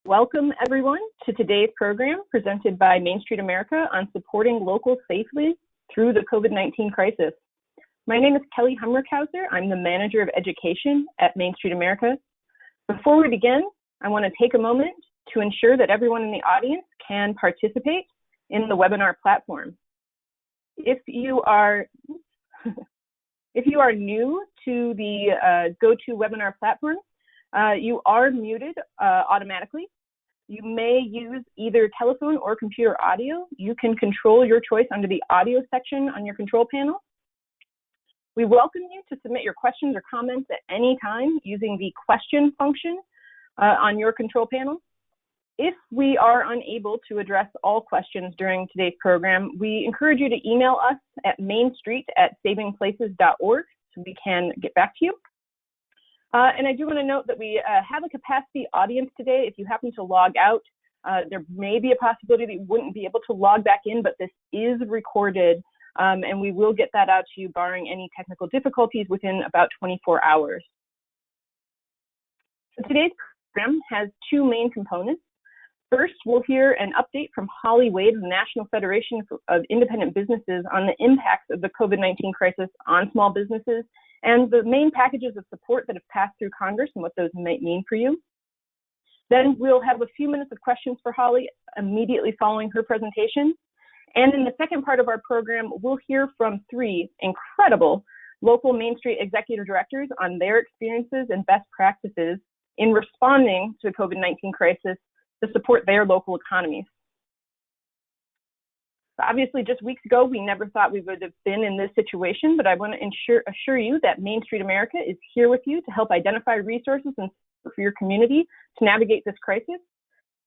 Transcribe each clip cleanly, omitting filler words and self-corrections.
Welcome, everyone, to today's program presented by Main Street America on supporting locals safely through the COVID-19 crisis. My name is Kelly Hummerkhauser. I'm the Manager of Education at Main Street America. Before we begin, I want to take a moment to ensure that everyone in the audience can participate in the webinar platform. If you are new to the GoToWebinar platform, you are muted automatically. You may use either telephone or computer audio. You can control your choice under the audio section on your control panel. We welcome you to submit your questions or comments at any time using the question function on your control panel. If we are unable to address all questions during today's program, we encourage you to email us at mainstreet@savingplaces.org so we can get back to you. And I do want to note that we have a capacity audience today. If you happen to log out, there may be a possibility that you wouldn't be able to log back in, but this is recorded, and we will get that out to you barring any technical difficulties within about 24 hours. So today's program has two main components. First, we'll hear an update from Holly Wade of the National Federation of Independent Businesses on the impacts of the COVID-19 crisis on small businesses and the main packages of support that have passed through Congress and what those might mean for you. Then we'll have a few minutes of questions for Holly immediately following her presentation. And in the second part of our program, we'll hear from three incredible local Main Street executive directors on their experiences and best practices in responding to the COVID-19 crisis to support their local economies. Obviously, just weeks ago, we never thought we would have been in this situation, but I want to assure you that Main Street America is here with you to help identify resources and for your community to navigate this crisis.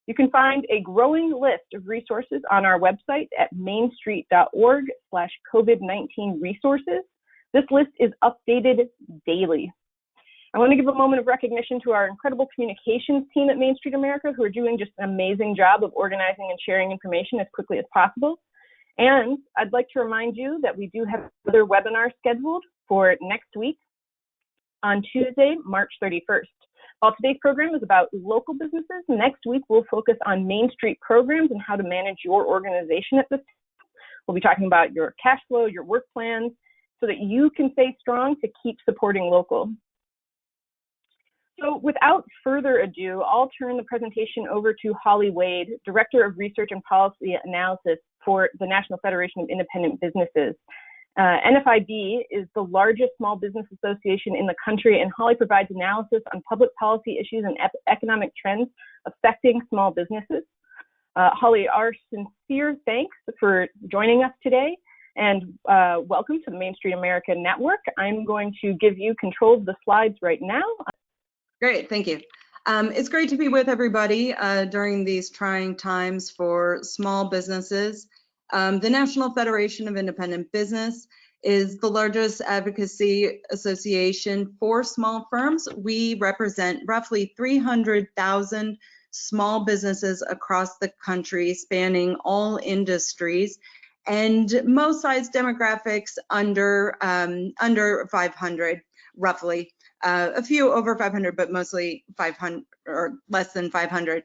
You can find a growing list of resources on our website at mainstreet.org/COVID-19 resources. This list is updated daily. I want to give a moment of recognition to our incredible communications team at Main Street America, who are doing just an amazing job of organizing and sharing information as quickly as possible. And I'd like to remind you that we do have another webinar scheduled for next week on Tuesday, March 31st. While today's program is about local businesses, next week we'll focus on Main Street programs and how to manage your organization at this time. We'll be talking about your cash flow, your work plans, so that you can stay strong to keep supporting local. So without further ado, I'll turn the presentation over to Holly Wade, Director of Research and Policy Analysis for the National Federation of Independent Businesses. NFIB is the largest small business association in the country, and Holly provides analysis on public policy issues and economic trends affecting small businesses. Holly, our sincere thanks for joining us today, and welcome to the Main Street America Network. I'm going to give you control of the slides right now. Great, thank you. It's great to be with everybody during these trying times for small businesses. The National Federation of Independent Business is the largest advocacy association for small firms. We represent roughly 300,000 small businesses across the country, spanning all industries, and most size demographics under 500, roughly. A few over 500, but mostly 500 or less than 500.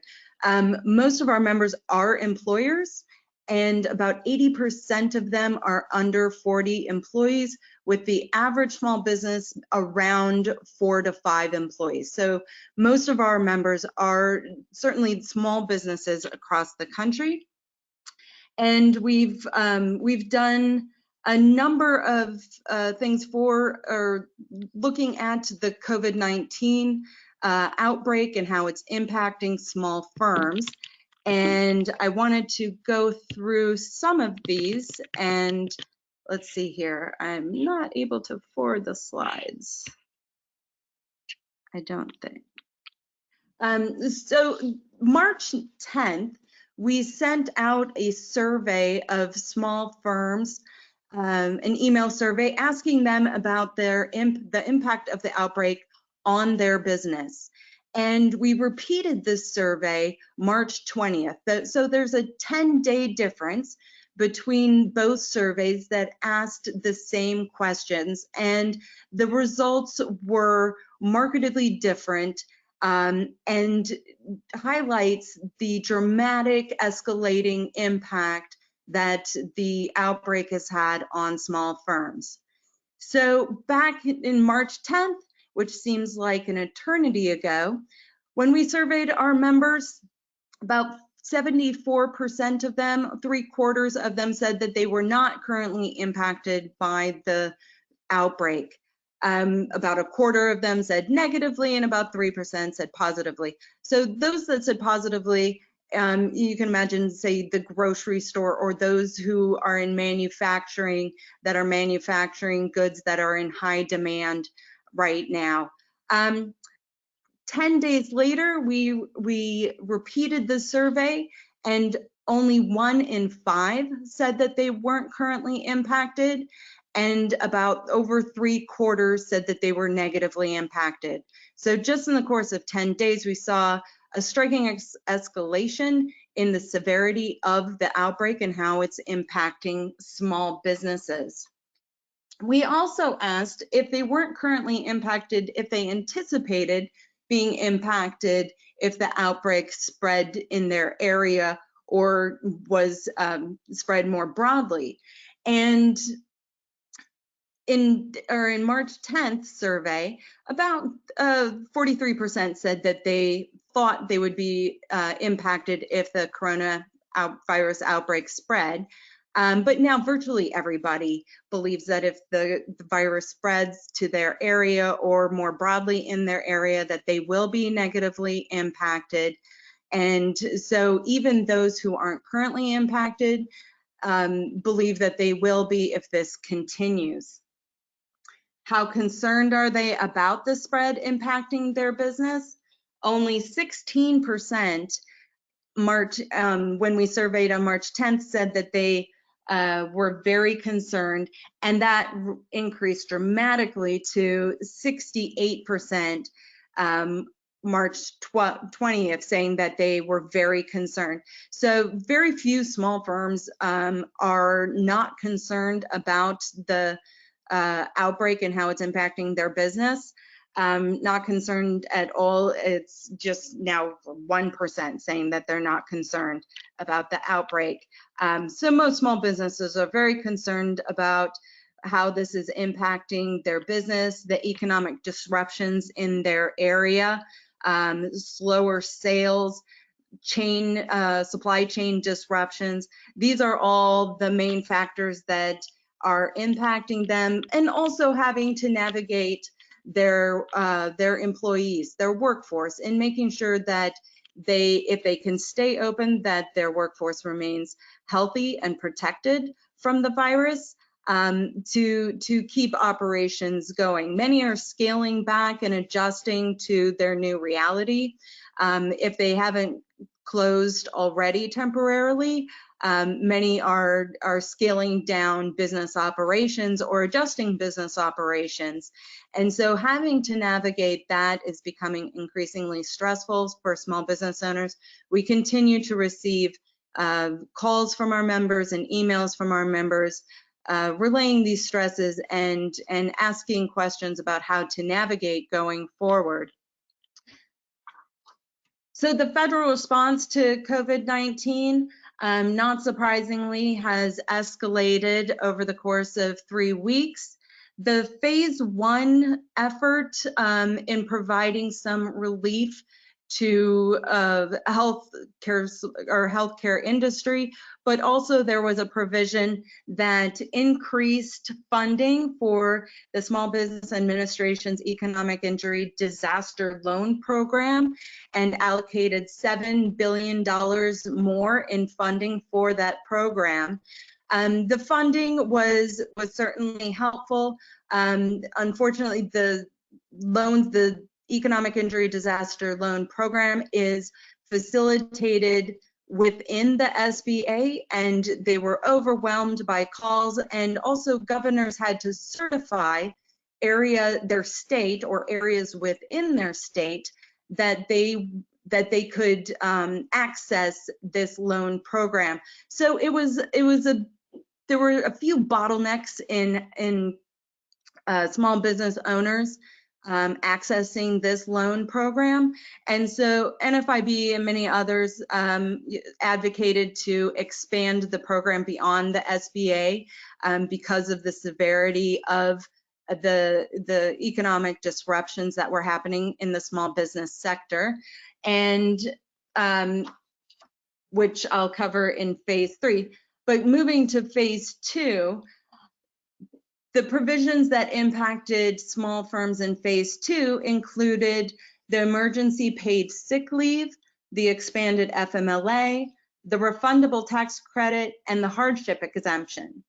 Most of our members are employers, and about 80% of them are under 40 employees, with the average small business around 4 to 5 employees. So most of our members are certainly small businesses across the country. And we've done a number of things for looking at the COVID-19 outbreak and how it's impacting small firms. And I wanted to go through some of these, and let's see here. I'm not able to forward the slides, I don't think. So March 10th, we sent out a survey of small firms, an email survey asking them about the impact of the outbreak on their business. And we repeated this survey March 20th. So there's a 10-day difference between both surveys that asked the same questions, and the results were markedly different and highlights the dramatic escalating impact that the outbreak has had on small firms. So back in March 10th, which seems like an eternity ago, when we surveyed our members, about 74% of them, 3/4 of them, said that they were not currently impacted by the outbreak. About 1/4 of them said negatively, and about 3% said positively. So those that said positively, you can imagine, say, the grocery store, or those who are in manufacturing, that are manufacturing goods that are in high demand right now. 10 days later, we repeated the survey, and only 1 in 5 said that they weren't currently impacted, and about over 3/4 said that they were negatively impacted. So just in the course of 10 days, we saw a striking escalation in the severity of the outbreak and how it's impacting small businesses. We also asked if they weren't currently impacted, if they anticipated being impacted if the outbreak spread in their area or was spread more broadly. And in March 10th survey, about 43% said that they thought they would be impacted if the coronavirus outbreak spread. But now virtually everybody believes that if the virus spreads to their area or more broadly in their area, that they will be negatively impacted. And so even those who aren't currently impacted believe that they will be if this continues. How concerned are they about the spread impacting their business? Only 16% when we surveyed on March 10th said that they were very concerned, and that increased dramatically to 68% March 20th, saying that they were very concerned. So very few small firms are not concerned about the outbreak and how it's impacting their business. Not concerned at all. It's just now 1% saying that they're not concerned about the outbreak. So most small businesses are very concerned about how this is impacting their business, the economic disruptions in their area, slower sales, supply chain disruptions. These are all the main factors that are impacting them, and also having to navigate their employees, their workforce, and making sure that if they can stay open, that their workforce remains healthy and protected from the virus, to keep operations going. Many are scaling back and adjusting to their new reality. If they haven't closed already temporarily, many are scaling down business operations or adjusting business operations. And so having to navigate that is becoming increasingly stressful for small business owners. We continue to receive calls from our members and emails from our members relaying these stresses and asking questions about how to navigate going forward. So the federal response to COVID-19, not surprisingly, has escalated over the course of 3 weeks. The phase 1 effort in providing some relief to healthcare industry, but also there was a provision that increased funding for the Small Business Administration's Economic Injury Disaster Loan Program, and allocated $7 billion more in funding for that program. The funding was certainly helpful. Unfortunately, the Economic Injury Disaster Loan Program is facilitated within the SBA, and they were overwhelmed by calls, and also governors had to certify their state or areas within their state that they could access this loan program. So there were a few bottlenecks in small business owners accessing this loan program. And so NFIB and many others advocated to expand the program beyond the SBA because of the severity of the economic disruptions that were happening in the small business sector, and which I'll cover in phase 3. But moving to phase 2, the provisions that impacted small firms in phase 2 included the emergency paid sick leave, the expanded FMLA, the refundable tax credit, and the hardship exemption.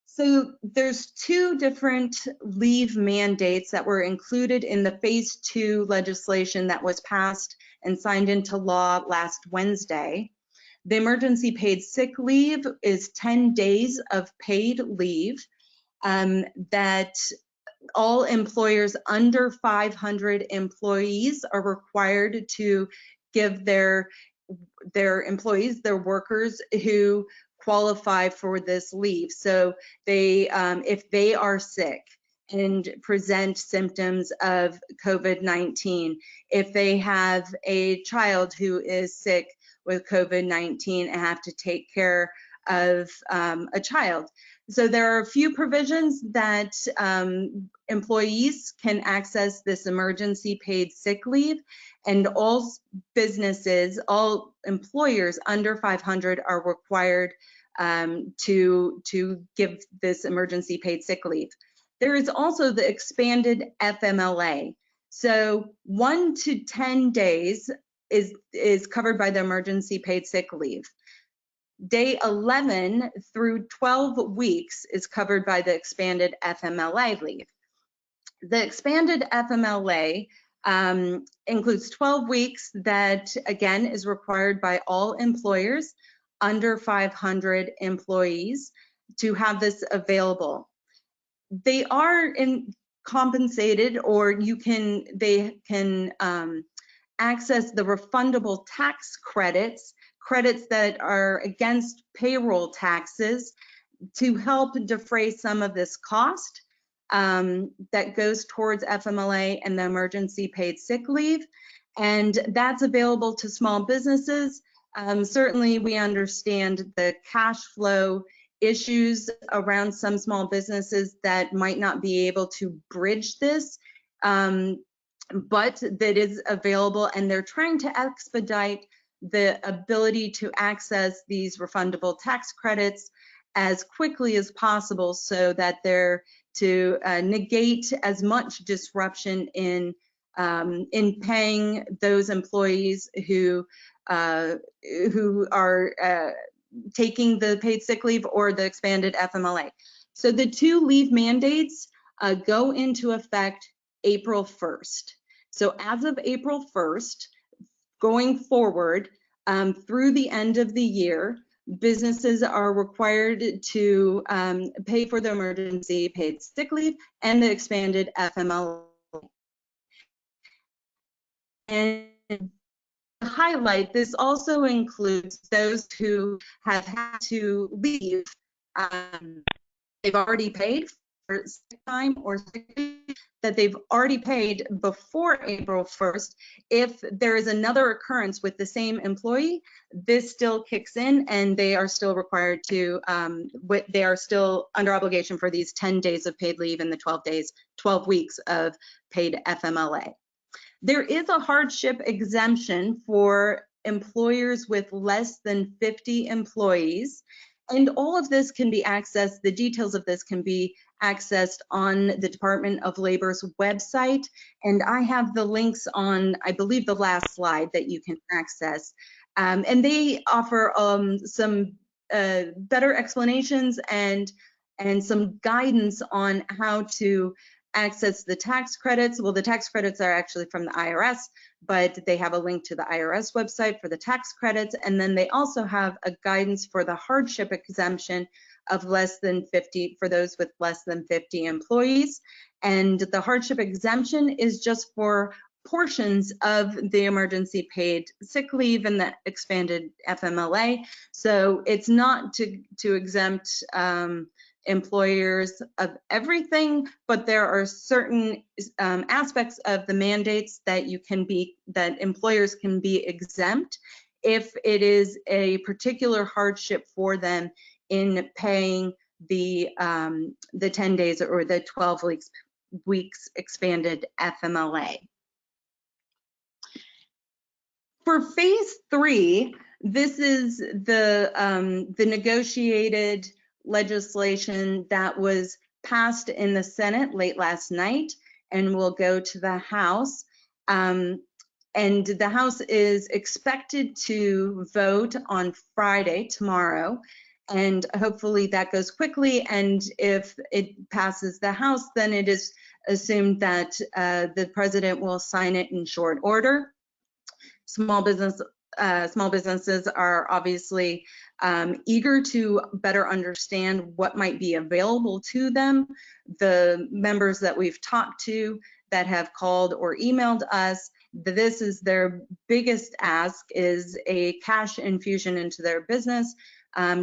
So there's 2 different leave mandates that were included in the phase 2 legislation that was passed and signed into law last Wednesday. The emergency paid sick leave is 10 days of paid leave that all employers under 500 employees are required to give their employees, their workers who qualify for this leave. So they, if they are sick and present symptoms of COVID-19, if they have a child who is sick with COVID-19 and have to take care of a child. So there are a few provisions that employees can access this emergency paid sick leave, and all businesses, all employers under 500 are required to give this emergency paid sick leave. There is also the expanded FMLA. So 1 to 10 days is covered by the emergency paid sick leave. Day 11 through 12 weeks is covered by the expanded FMLA leave. The expanded FMLA includes 12 weeks that, again, is required by all employers under 500 employees to have this available. They are compensated, or they can access the refundable tax credits that are against payroll taxes to help defray some of this cost that goes towards FMLA and the emergency paid sick leave. And that's available to small businesses. Certainly we understand the cash flow issues around some small businesses that might not be able to bridge this, but that is available, and they're trying to expedite the ability to access these refundable tax credits as quickly as possible, so that they're to negate as much disruption in paying those employees who are taking the paid sick leave or the expanded FMLA. So the 2 leave mandates go into effect April 1st. So as of April 1st, going forward through the end of the year, businesses are required to pay for the emergency paid sick leave and the expanded FMLA. And to highlight, this also includes those who have had to leave. They've already paid for sick time or sick leave that they've already paid before April 1st. If there is another occurrence with the same employee, this still kicks in, and they are still required to, they are still under obligation for these 10 days of paid leave and the 12 weeks of paid FMLA. There is a hardship exemption for employers with less than 50 employees. And all of this can be accessed, the details of this can be accessed on the Department of Labor's website. And I have the links on, I believe, the last slide that you can access. And they offer some better explanations and some guidance on how to access the tax credits. Well, the tax credits are actually from the IRS, but they have a link to the IRS website for the tax credits. And then they also have a guidance for the hardship exemption of less than 50, for those with less than 50 employees. And the hardship exemption is just for portions of the emergency paid sick leave and the expanded FMLA. So it's not to exempt employers of everything, but there are certain aspects of the mandates that that employers can be exempt if it is a particular hardship for them in paying the 10 days or the 12 weeks expanded FMLA. For phase 3, this is the negotiated legislation that was passed in the Senate late last night and will go to the House. And the House is expected to vote on Friday, tomorrow, and hopefully that goes quickly. And if it passes the House, then it is assumed that the president will sign it in short order. Small businesses are obviously eager to better understand what might be available to them. The members that we've talked to that have called or emailed us, this is their biggest ask, is a cash infusion into their business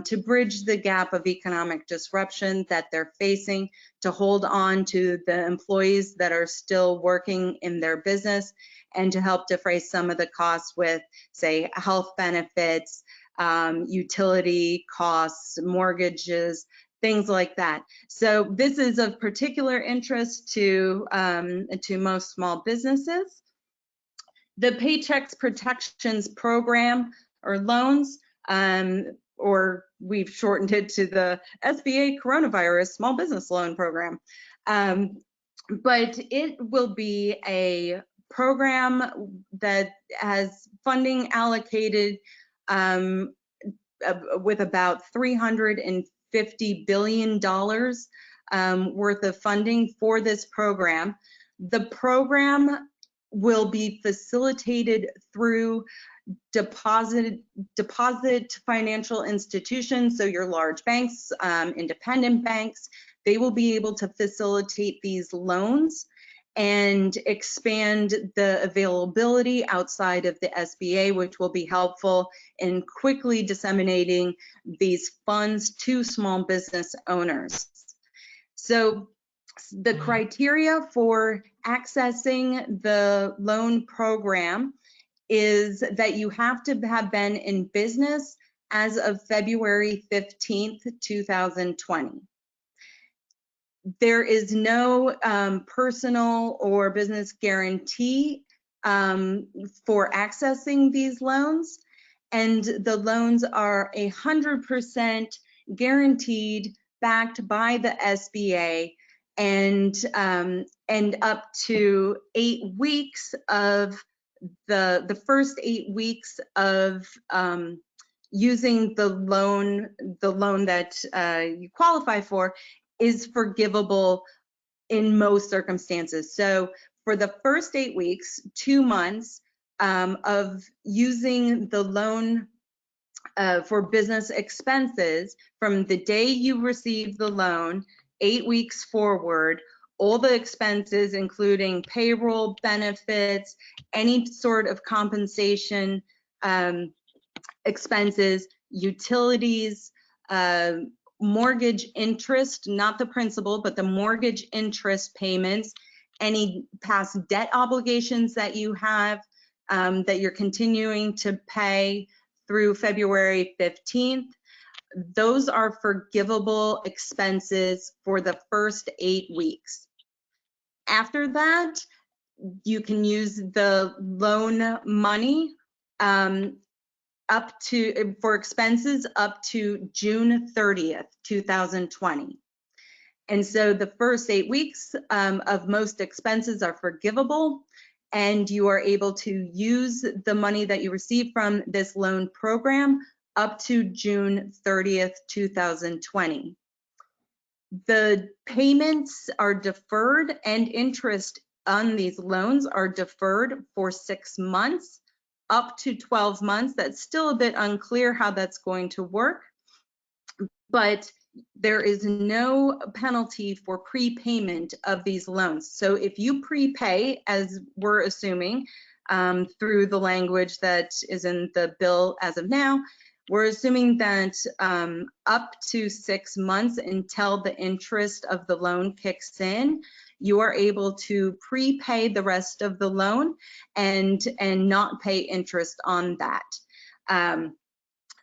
to bridge the gap of economic disruption that they're facing, to hold on to the employees that are still working in their business, and to help defray some of the costs with, say, health benefits, utility costs, mortgages, things like that. So this is of particular interest to most small businesses. The Paycheck Protections Program, or loans, or we've shortened it to the SBA Coronavirus Small Business Loan Program. But it will be a program that has funding allocated with about $350 billion worth of funding for this program. The program will be facilitated through deposit financial institutions, so your large banks, independent banks. They will be able to facilitate these loans and expand the availability outside of the SBA, which will be helpful in quickly disseminating these funds to small business owners. So the criteria for accessing the loan program is that you have to have been in business as of February 15th, 2020. There is no personal or business guarantee for accessing these loans, and the loans are 100% guaranteed, backed by the SBA, and up to 8 weeks of the first 8 weeks of using the loan that you qualify for is forgivable in most circumstances. So for the first 8 weeks, 2 months of using the loan for business expenses, from the day you receive the loan, 8 weeks forward, all the expenses, including payroll, benefits, any sort of compensation expenses, utilities, mortgage interest, not the principal, but the mortgage interest payments, any past debt obligations that you have that you're continuing to pay through February 15th, those are forgivable expenses for the first 8 weeks. After that, you can use the loan money for expenses up to June 30th, 2020. And so the first 8 weeks of most expenses are forgivable, and you are able to use the money that you receive from this loan program up to June 30th, 2020. The payments are deferred, and interest on these loans are deferred for 6 months, up to 12 months. That's still a bit unclear how that's going to work, but there is no penalty for prepayment of these loans. So if you prepay, as we're assuming through the language that is in the bill as of now, We're assuming that up to 6 months until the interest of the loan kicks in, you are able to prepay the rest of the loan and not pay interest on that.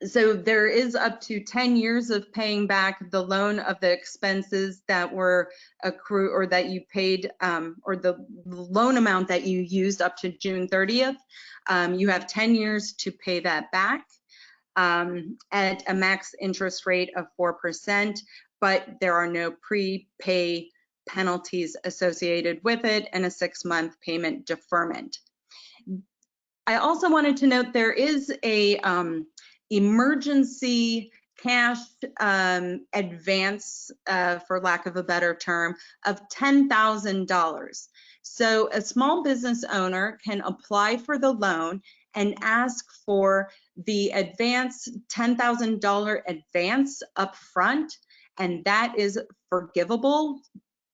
So there is up to 10 years of paying back the loan of the expenses that were accrued or that you paid, or the loan amount that you used up to June 30th. You have 10 years to pay that back at a max interest rate of 4%, but there are no prepay penalties associated with it and a 6-month payment deferment. I also wanted to note there is a emergency cash advance, for lack of a better term, of $10,000. So a small business owner can apply for the loan and ask for the advance, $10,000 advance up front, and that is forgivable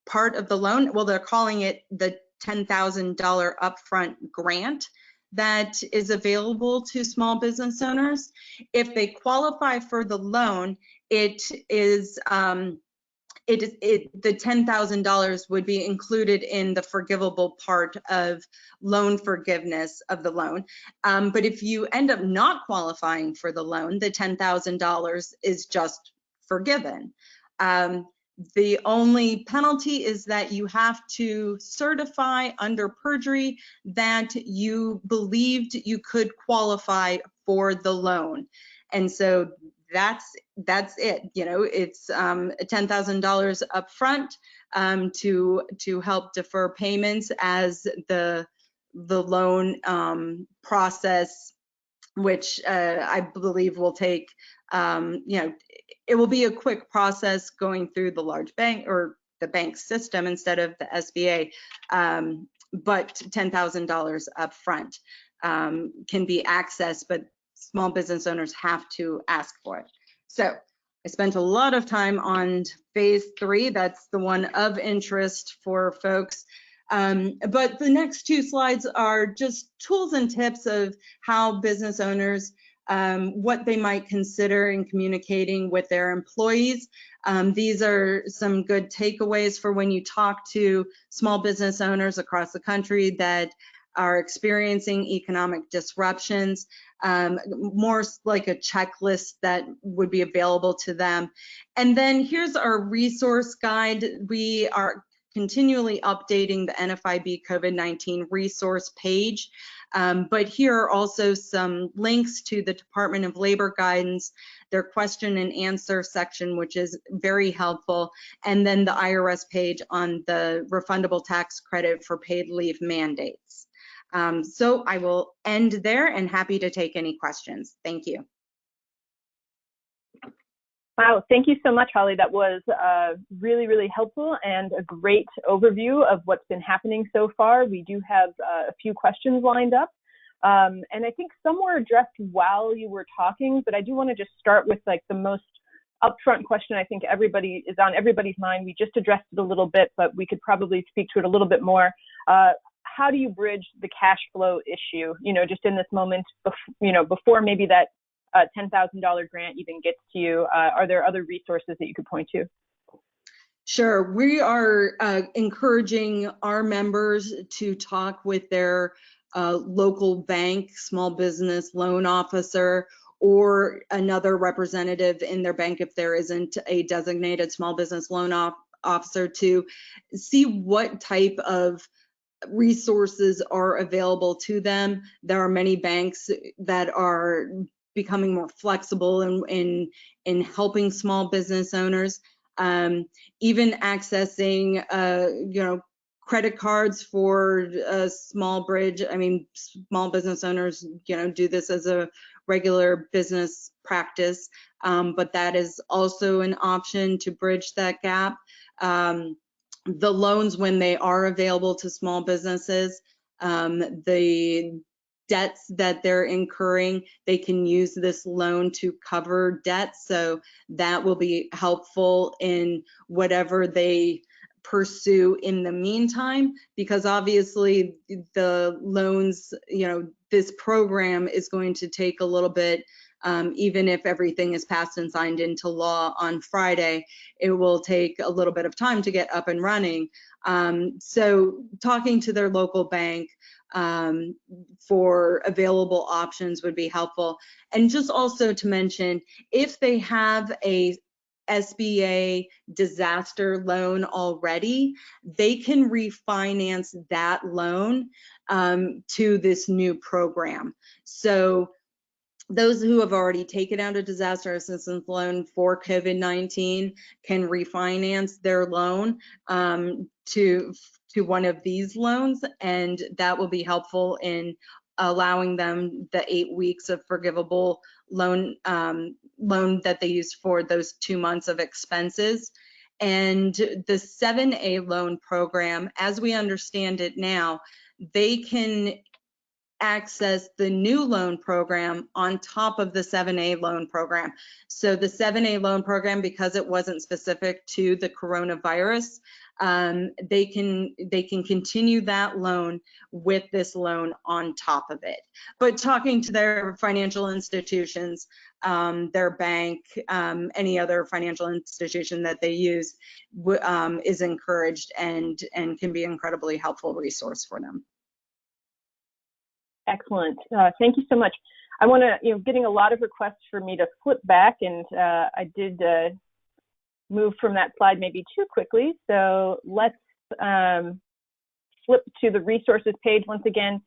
part of the loan. Well, they're calling it the $10,000 upfront grant that is available to small business owners. If they qualify for the loan, the $10,000 would be included in the forgivable part of loan forgiveness of the loan. But if you end up not qualifying for the loan, the $10,000 is just forgiven. The only penalty is that you have to certify under perjury that you believed you could qualify for the loan. And so that's it. You know, it's $10,000 up front to help defer payments as the loan process, which I believe will take, you know, it will be a quick process going through the large bank or the bank system instead of the SBA, but $10,000 up front can be accessed, but small business owners have to ask for it. So I spent a lot of time on phase 3. That's the one of interest for folks. But the next 2 slides are just tools and tips of how business owners, what they might consider in communicating with their employees. These are some good takeaways for when you talk to small business owners across the country that are experiencing economic disruptions, more like a checklist that would be available to them. And then here's our resource guide. We are continually updating the NFIB COVID-19 resource page. But here are also some links to the Department of Labor guidance, their question and answer section, which is very helpful, and then the IRS page on the refundable tax credit for paid leave mandates. So I will end there and happy to take any questions. Thank you. Wow, thank you so much, Holly. That was really, really helpful and a great overview of what's been happening so far. We do have a few questions lined up, and I think some were addressed while you were talking, but I do want to just start with like the most upfront question I think everybody is on everybody's mind. We just addressed it a little bit, but we could probably speak to it a little bit more. How do you bridge the cash flow issue, you know, just in this moment, you know, before maybe that $10,000 grant even gets to you? Are there other resources that you could point to? Sure. We are encouraging our members to talk with their local bank, small business loan officer, or another representative in their bank if there isn't a designated small business loan officer, to see what type of resources are available to them. There are many banks that are becoming more flexible in helping small business owners, even accessing you know, credit cards for a small bridge. I mean, small business owners, you know, do this as a regular business practice, but that is also an option to bridge that gap. The loans, when they are available to small businesses, the debts that they're incurring, they can use this loan to cover debts. So that will be helpful in whatever they pursue in the meantime, because obviously the loans, you know, this program is going to take a little bit Even if everything is passed and signed into law on Friday, it will take a little bit of time to get up and running. So talking to their local bank for available options would be helpful. And just also to mention, if they have a SBA disaster loan already, they can refinance that loan to this new program. So those who have already taken out a disaster assistance loan for COVID-19 can refinance their loan to one of these loans, and that will be helpful in allowing them the 8 weeks of forgivable loan that they used for those 2 months of expenses. And the 7A loan program, as we understand it now, they can access the new loan program on top of the 7A loan program. So the 7A loan program, because it wasn't specific to the coronavirus, they can continue that loan with this loan on top of it. But talking to their financial institutions, their bank, any other financial institution that they use is encouraged and can be an incredibly helpful resource for them. Excellent. Thank you so much. I want to, getting a lot of requests for me to flip back, and I did move from that slide maybe too quickly. So let's flip to the resources page once again.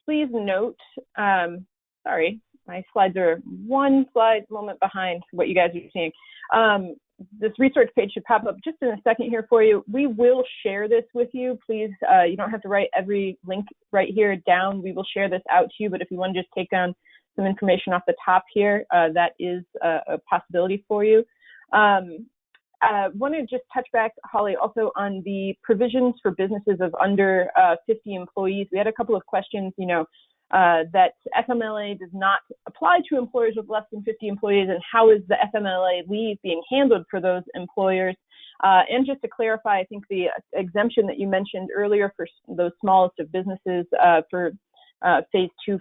Please note, sorry, my slides are one slide moment behind what you guys are seeing. This resource page should pop up just in a second here for you. We will share this with you. Please, you don't have to write every link right here down. We will share this out to you, but if you want to just take down some information off the top here, that is a possibility for you. I want to just touch back, Holly, also on the provisions for businesses of under 50 employees. We had a couple of questions, that FMLA does not apply to employers with less than 50 employees, and how is the FMLA leave being handled for those employers? And just to clarify, I think the exemption that you mentioned earlier for those smallest of businesses for phase 2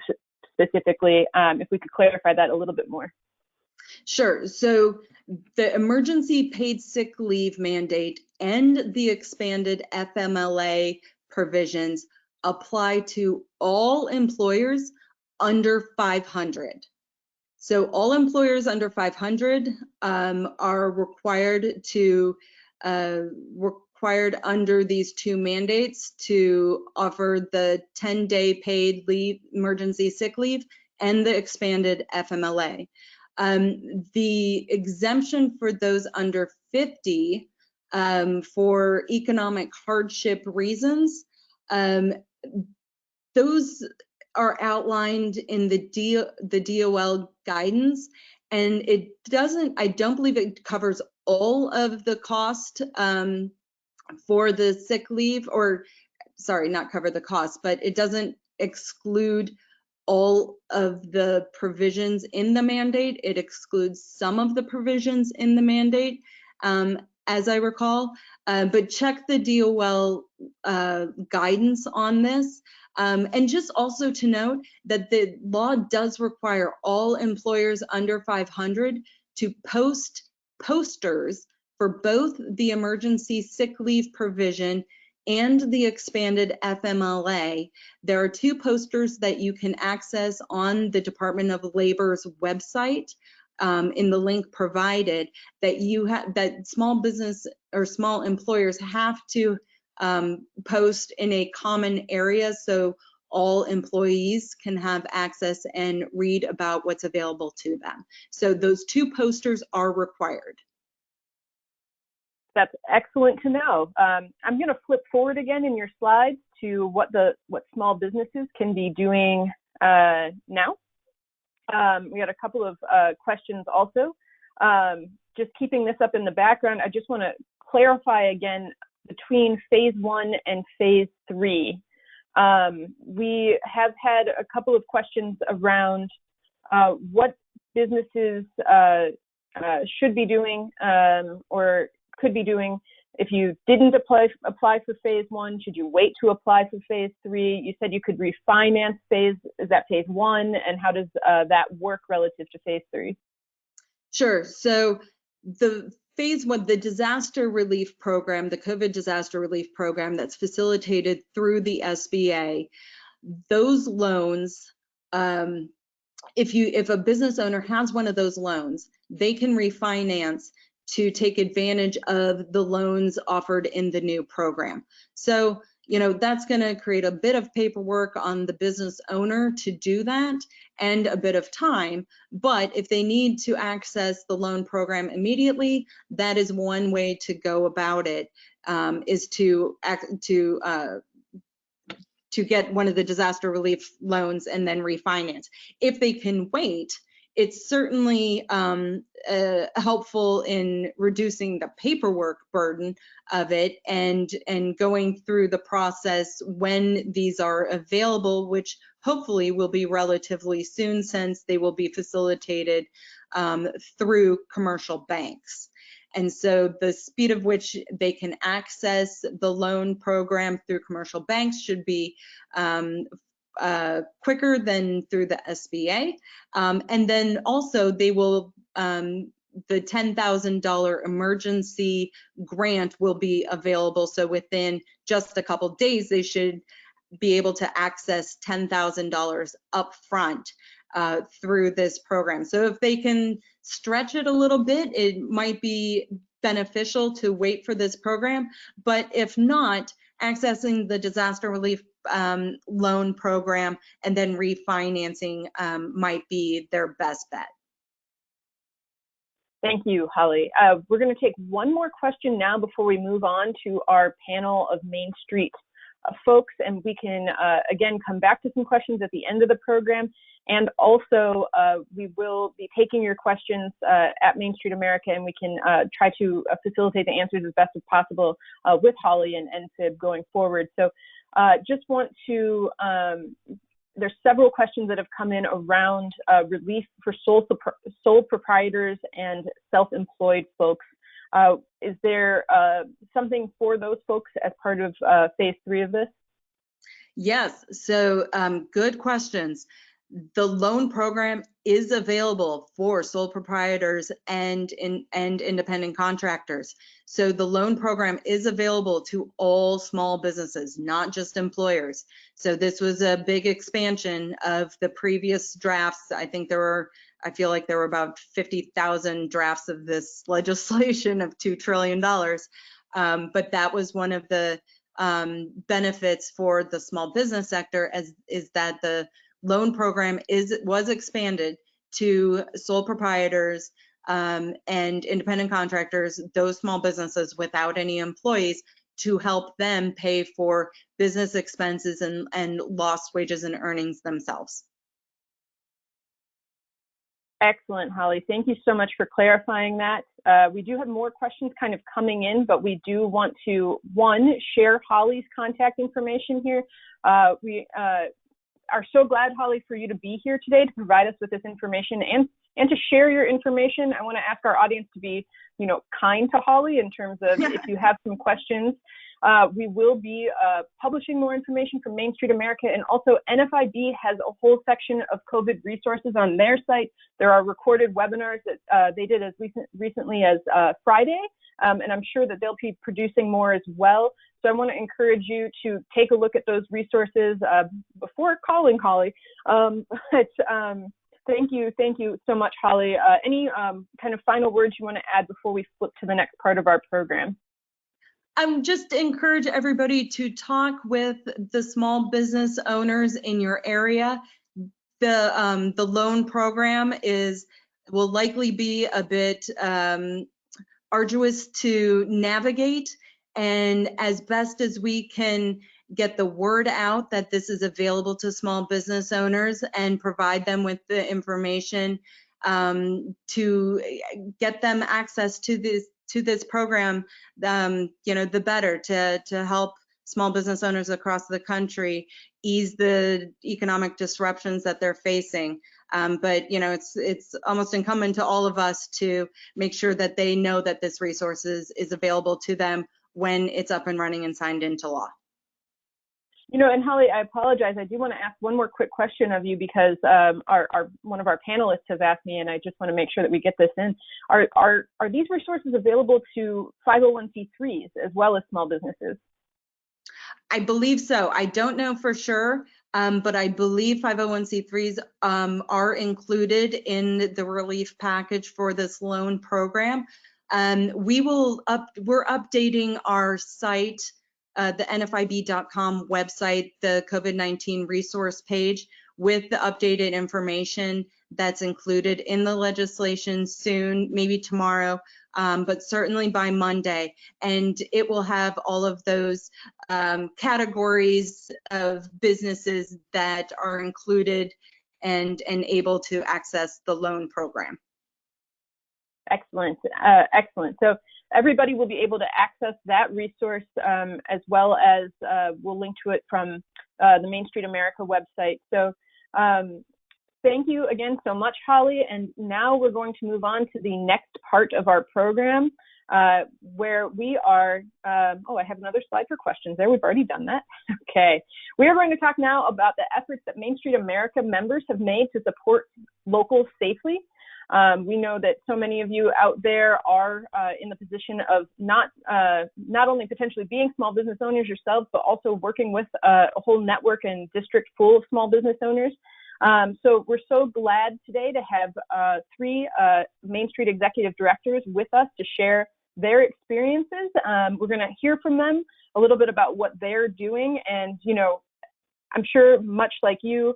specifically, if we could clarify that a little bit more. Sure. So the emergency paid sick leave mandate and the expanded FMLA provisions apply to all employers under 500. So all employers under 500 are required under these two mandates to offer the 10-day paid leave, emergency sick leave, and the expanded FMLA. The exemption for those under 50 for economic hardship reasons, those are outlined in the DOL guidance, and I don't believe it covers all of the cost for the sick leave, or sorry, not cover the cost, but it doesn't exclude all of the provisions in the mandate. It excludes some of the provisions in the mandate, as I recall, but check the DOL guidance on this. And just also to note that the law does require all employers under 500 to post posters for both the emergency sick leave provision and the expanded FMLA. There are 2 posters that you can access on the Department of Labor's website in the link provided, that small business or small employers have to post in a common area so all employees can have access and read about what's available to them. So those 2 posters are required. That's excellent to know. I'm going to flip forward again in your slides to what small businesses can be doing now. We had a couple of questions also. Just keeping this up in the background, I just want to clarify again between phase 1 and phase 3. We have had a couple of questions around what businesses should be doing or could be doing If you didn't apply for phase 1, should you wait to apply for phase 3? You said you could refinance is that phase 1, and how does that work relative to phase 3? Sure. So the phase 1, the disaster relief program, the COVID disaster relief program that's facilitated through the SBA, those loans, if a business owner has one of those loans, they can refinance to take advantage of the loans offered in the new program. So, that's going to create a bit of paperwork on the business owner to do that and a bit of time. But if they need to access the loan program immediately, that is one way to go about it, is to get one of the disaster relief loans and then refinance. If they can wait, it's certainly helpful in reducing the paperwork burden of it and going through the process when these are available, which hopefully will be relatively soon since they will be facilitated through commercial banks. And so the speed of which they can access the loan program through commercial banks should be quicker than through the SBA. And then also they will, the $10,000 emergency grant will be available. So within just a couple days, they should be able to access $10,000 upfront through this program. So if they can stretch it a little bit, it might be beneficial to wait for this program. But if not, accessing the disaster relief loan program and then refinancing might be their best bet. Thank you, Holly. We're going to take one more question now before we move on to our panel of Main Street folks, and we can again come back to some questions at the end of the program. And also we will be taking your questions at Main Street America, and we can try to facilitate the answers as best as possible with Holly and Fib going forward. So just want to, there's several questions that have come in around relief for sole proprietors and self-employed folks. Is there something for those folks as part of phase 3 of this? Yes, so good questions. The loan program is available for sole proprietors and independent contractors. So the loan program is available to all small businesses, not just employers. So this was a big expansion of the previous drafts. I feel like there were about 50,000 drafts of this legislation of $2 trillion. But that was one of the benefits for the small business sector, is that the loan program was expanded to sole proprietors and independent contractors, those small businesses without any employees, to help them pay for business expenses and lost wages and earnings themselves. Excellent, Holly. Thank you so much for clarifying that. We do have more questions kind of coming in, but we do want to, one, share Holly's contact information here. We are so glad, Holly, for you to be here today to provide us with this information and to share your information. I want to ask our audience to be, kind to Holly in terms of if you have some questions. We will be publishing more information from Main Street America, and also NFIB has a whole section of COVID resources on their site. There are recorded webinars that they did as recently as Friday, and I'm sure that they'll be producing more as well. So I want to encourage you to take a look at those resources before calling Holly. Thank you so much, Holly. Any kind of final words you want to add before we flip to the next part of our program? Just encourage everybody to talk with the small business owners in your area. The loan program will likely be a bit arduous to navigate, and as best as we can get the word out that this is available to small business owners and provide them with the information to get them access to this program, the better, to help small business owners across the country ease the economic disruptions that they're facing. But it's almost incumbent to all of us to make sure that they know that this resource is available to them when it's up and running and signed into law. You know, and Holly, I apologize. I do want to ask one more quick question of you because one of our panelists has asked me, and I just want to make sure that we get this in. Are these resources available to 501c3s as well as small businesses? I believe so. I don't know for sure, but I believe 501c3s are included in the relief package for this loan program. We're updating our site, the nfib.com website, the COVID-19 resource page, with the updated information that's included in the legislation soon, maybe tomorrow, but certainly by Monday. And it will have all of those categories of businesses that are included and able to access the loan program. Excellent, excellent. So everybody will be able to access that resource as well as we'll link to it from the Main Street America website. So thank you again so much, Holly. And now we're going to move on to the next part of our program where we are, oh, I have another slide for questions there. We've already done that. Okay. We are going to talk now about the efforts that Main Street America members have made to support locals safely. We know that so many of you out there are in the position of not only potentially being small business owners yourselves, but also working with a whole network and district full of small business owners. So we're so glad today to have three Main Street executive directors with us to share their experiences. We're going to hear from them a little bit about what they're doing. And, you know, I'm sure much like you,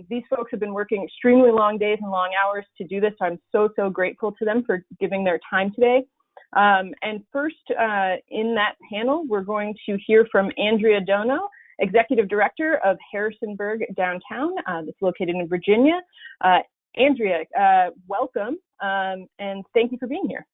these folks have been working extremely long days and long hours to do this. So I'm so grateful to them for giving their time today. And first in that panel, we're going to hear from Andrea Dono, Executive Director of Harrisonburg Downtown, that's located in Virginia. Andrea, welcome, and thank you for being here.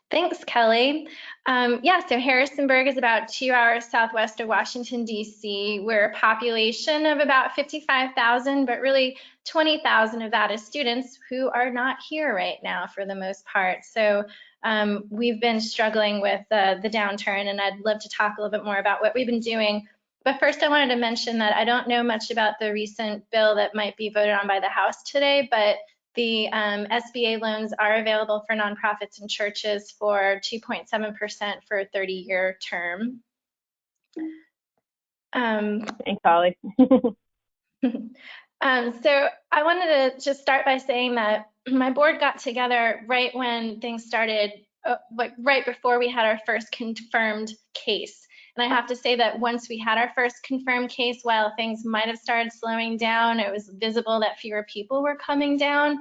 Thanks, Kelly. Yeah, so Harrisonburg is about 2 hours southwest of Washington, D.C. We're a population of about 55,000, but really 20,000 of that is students who are not here right now for the most part. So we've been struggling with the downturn, and I'd love to talk a little bit more about what we've been doing. But first, I wanted to mention that I don't know much about the recent bill that might be voted on by the House today, but the SBA loans are available for nonprofits and churches for 2.7% for a 30-year term. Thanks, Holly. So I wanted to just start by saying that my board got together right when things started, like right before we had our first confirmed case. And I have to say that once we had our first confirmed case, while things might have started slowing down, it was visible that fewer people were coming down.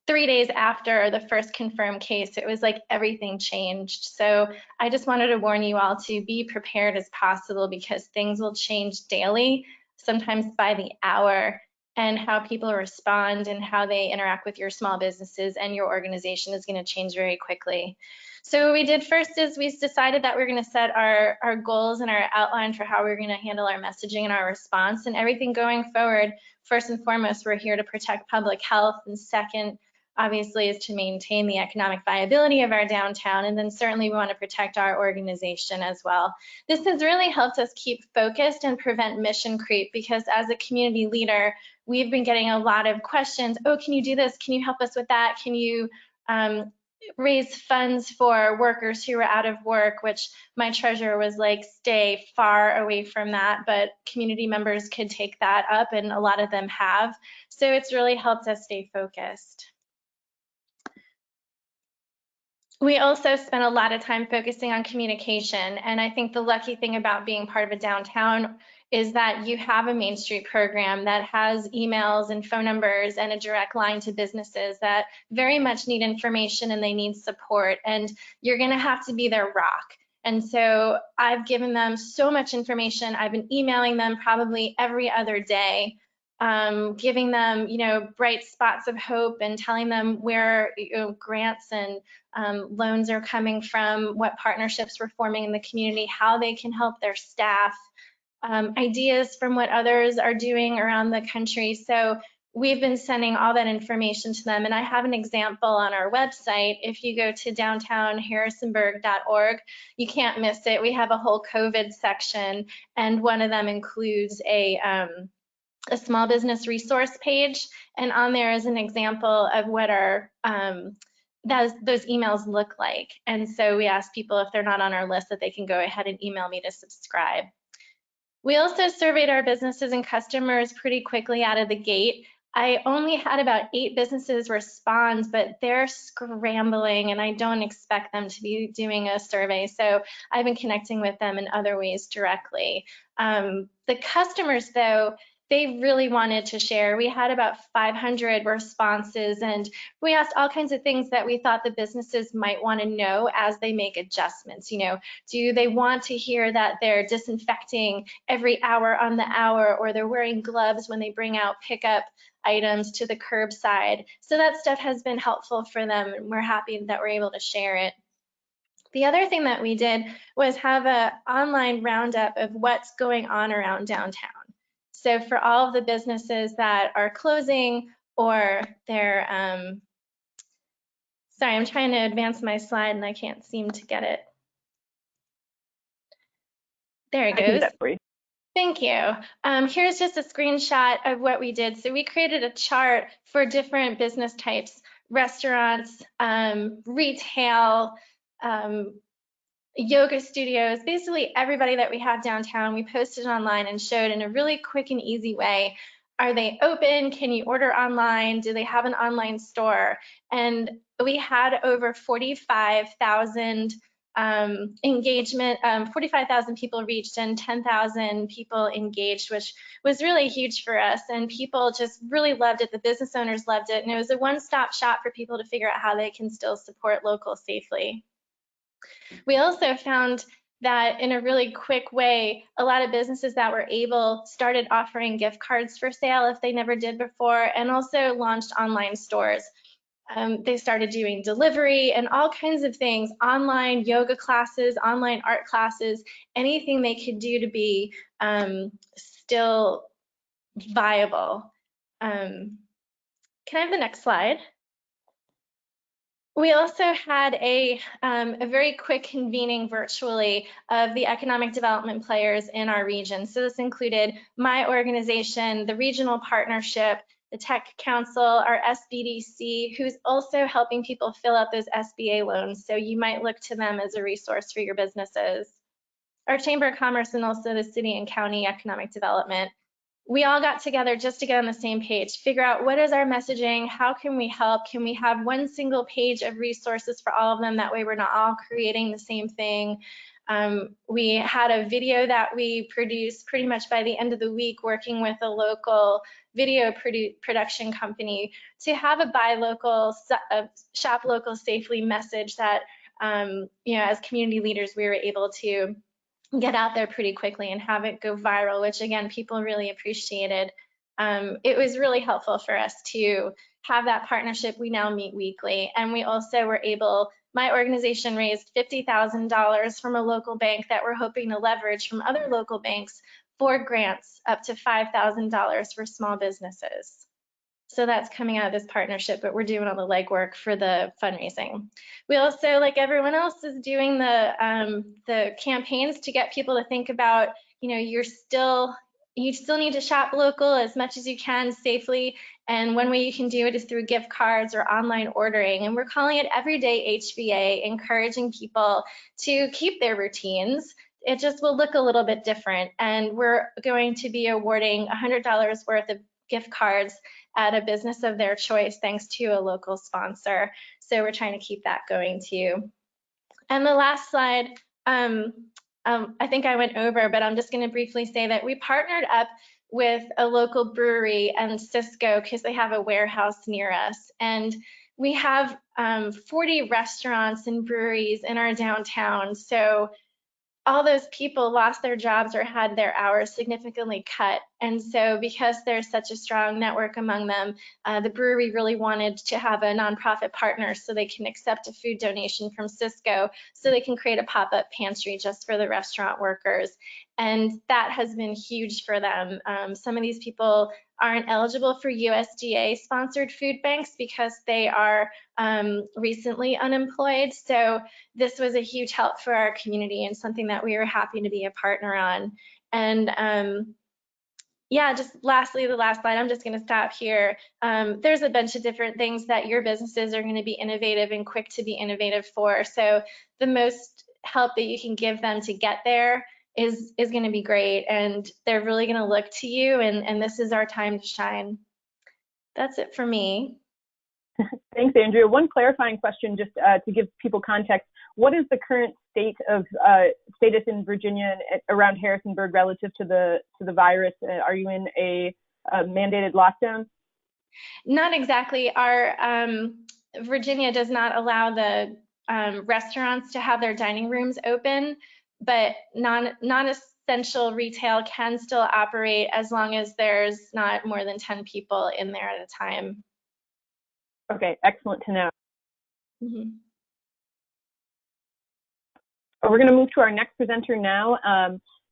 3 days after the first confirmed case, it was like everything changed. So I just wanted to warn you all to be prepared as possible, because things will change daily, sometimes by the hour, and how people respond and how they interact with your small businesses and your organization is going to change very quickly. So what we did first is we decided that we're going to set our goals and our outline for how we're going to handle our messaging and our response and everything going forward. First and foremost, we're here to protect public health, and second, obviously, is to maintain the economic viability of our downtown, and then certainly we want to protect our organization as well. This has really helped us keep focused and prevent mission creep, because as a community leader, we've been getting a lot of questions. Oh, can you do this? Can you help us with that? Can you raise funds for workers who are out of work? Which my treasurer was like, stay far away from that, but community members could take that up, and a lot of them have. So it's really helped us stay focused. We also spent a lot of time focusing on communication, and I think the lucky thing about being part of a downtown is that you have a Main Street program that has emails and phone numbers and a direct line to businesses that very much need information and they need support, and you're going to have to be their rock. And so I've given them so much information. I've been emailing them probably every other day, giving them, bright spots of hope and telling them where grants and loans are coming from, what partnerships we're forming in the community, how they can help their staff, ideas from what others are doing around the country. So we've been sending all that information to them. And I have an example on our website. If you go to downtownharrisonburg.org, you can't miss it. We have a whole COVID section, and one of them includes a small business resource page. And on there is an example of what our those emails look like. And so we ask people, if they're not on our list, that they can go ahead and email me to subscribe. We also surveyed our businesses and customers pretty quickly out of the gate. I only had about 8 businesses respond, but they're scrambling, and I don't expect them to be doing a survey. So I've been connecting with them in other ways directly. The customers, though, they really wanted to share. We had about 500 responses, and we asked all kinds of things that we thought the businesses might want to know as they make adjustments. You know, do they want to hear that they're disinfecting every hour on the hour, or they're wearing gloves when they bring out pickup items to the curbside? So that stuff has been helpful for them, and we're happy that we're able to share it. The other thing that we did was have an online roundup of what's going on around downtown. So for all of the businesses that are closing, or they're, sorry, I'm trying to advance my slide and I can't seem to get it. There it goes. I can do that for you. Thank you. Here's just a screenshot of what we did. So we created a chart for different business types: restaurants, retail, yoga studios, basically everybody that we have downtown. We posted online and showed in a really quick and easy way. Are they open? Can you order online? Do they have an online store? And we had over 45,000 engagement, 45,000 people reached and 10,000 people engaged, which was really huge for us. And people just really loved it. The business owners loved it. And it was a one-stop shop for people to figure out how they can still support local safely. We also found that in a really quick way, a lot of businesses that were able started offering gift cards for sale if they never did before, and also launched online stores. They started doing delivery and all kinds of things, online yoga classes, online art classes, anything they could do to be still viable. Can I have the next slide? We also had a very quick convening virtually of the economic development players in our region. So this included my organization, the regional partnership, the Tech Council, our SBDC, who's also helping people fill out those SBA loans. So you might look to them as a resource for your businesses. Our Chamber of Commerce, and also the city and county economic development. We all got together just to get on the same page, figure out what is our messaging, how can we help, can we have one single page of resources for all of them, that way we're not all creating the same thing. We had a video that we produced pretty much by the end of the week, working with a local video production company to have a buy local, shop local safely message that, you know, as community leaders, we were able to get out there pretty quickly and have it go viral, which again, people really appreciated. It was really helpful for us to have that partnership. We now meet weekly, and we also were able, my organization raised $50,000 from a local bank that we're hoping to leverage from other local banks for grants up to $5,000 for small businesses. So that's coming out of this partnership, but we're doing all the legwork for the fundraising. We also, like everyone else, is doing the campaigns to get people to think about, you know, you still need to shop local as much as you can safely. And one way you can do it is through gift cards or online ordering. And we're calling it Everyday HVA, encouraging people to keep their routines. It just will look a little bit different. And we're going to be awarding $100 worth of gift cards at a business of their choice, thanks to a local sponsor. So we're trying to keep that going too. And the last slide, I think I went over, but I'm just going to briefly say that we partnered up with a local brewery and Cisco because they have a warehouse near us. And we have 40 restaurants and breweries in our downtown. So all those people lost their jobs or had their hours significantly cut. And so because there's such a strong network among them, the brewery really wanted to have a nonprofit partner so they can accept a food donation from Cisco so they can create a pop-up pantry just for the restaurant workers. And that has been huge for them. Some of these people aren't eligible for USDA sponsored food banks because they are recently unemployed. So this was a huge help for our community and something that we were happy to be a partner on. And yeah, just lastly, the last slide, I'm just going to stop here. There's a bunch of different things that your businesses are going to be innovative and quick to be innovative for. So the most help that you can give them to get there is going to be great. And they're really going to look to you. And this is our time to shine. That's it for me. Thanks, Andrea. One clarifying question, just to give people context. What is the current state of status in Virginia and around Harrisonburg relative to the virus? Are you in a mandated lockdown? Not exactly. Our Virginia does not allow the restaurants to have their dining rooms open, but non-essential retail can still operate as long as there's not more than 10 people in there at a time. Okay, excellent to know. Mm-hmm. We're going to move to our next presenter now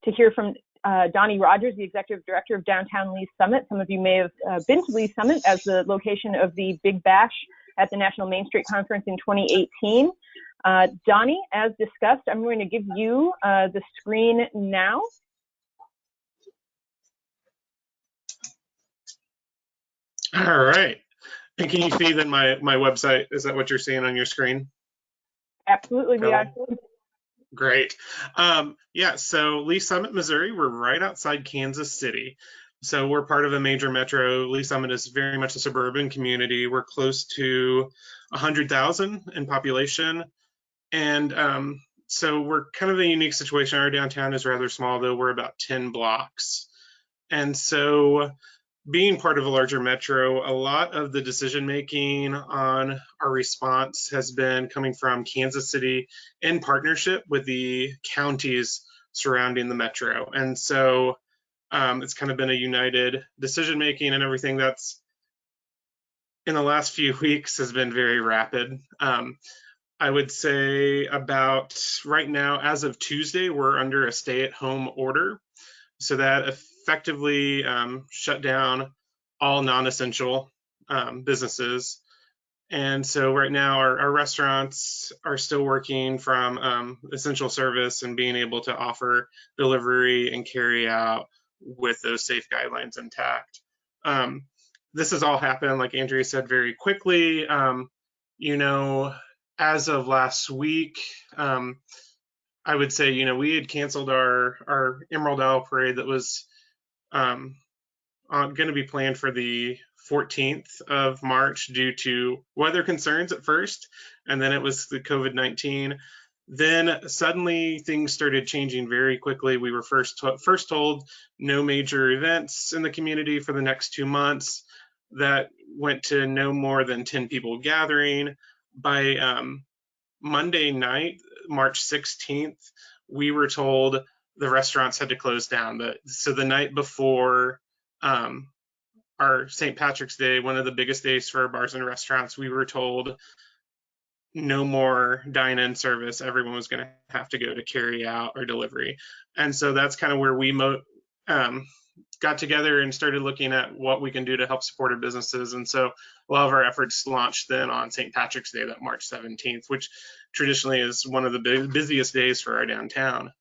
to hear from Donnie Rogers, the Executive Director of Downtown Lee's Summit. Some of you may have been to Lee's Summit as the location of the Big Bash at the National Main Street Conference in 2018. Donnie, as discussed, I'm going to give you the screen now. All right. And can you see then my website? Is that what you're seeing on your screen? Absolutely, we are. Great. Yeah, so Lee Summit, Missouri, we're right outside Kansas City. So we're part of a major metro. Lee Summit is very much a suburban community. We're close to 100,000 in population. And so we're kind of a unique situation. Our downtown is rather small, though. We're about 10 blocks. And so being part of a larger metro, a lot of the decision making on our response has been coming from Kansas City in partnership with the counties surrounding the metro. And so it's kind of been a united decision making, and everything that's in the last few weeks has been very rapid. I would say about right now, as of Tuesday, we're under a stay-at-home order. So that effectively shut down all non-essential businesses. And so right now our restaurants are still working from essential service and being able to offer delivery and carry out with those safe guidelines intact. This has all happened, like Andrea said, very quickly. You know, as of last week, I would say, you know, we had canceled our Emerald Owl Parade that was going to be planned for the 14th of March due to weather concerns at first, and then it was the COVID-19. Then suddenly things started changing very quickly. We were first told no major events in the community for the next 2 months. That went to no more than 10 people gathering. By Monday night, March 16th, we were told the restaurants had to close down. So the night before our St. Patrick's Day, one of the biggest days for bars and restaurants, we were told no more dine-in service. Everyone was going to have to go to carry out or delivery. And so that's kind of where we got together and started looking at what we can do to help support our businesses. And so a lot of our efforts launched then on St. Patrick's Day, that March 17th, which traditionally is one of the busiest days for our downtown.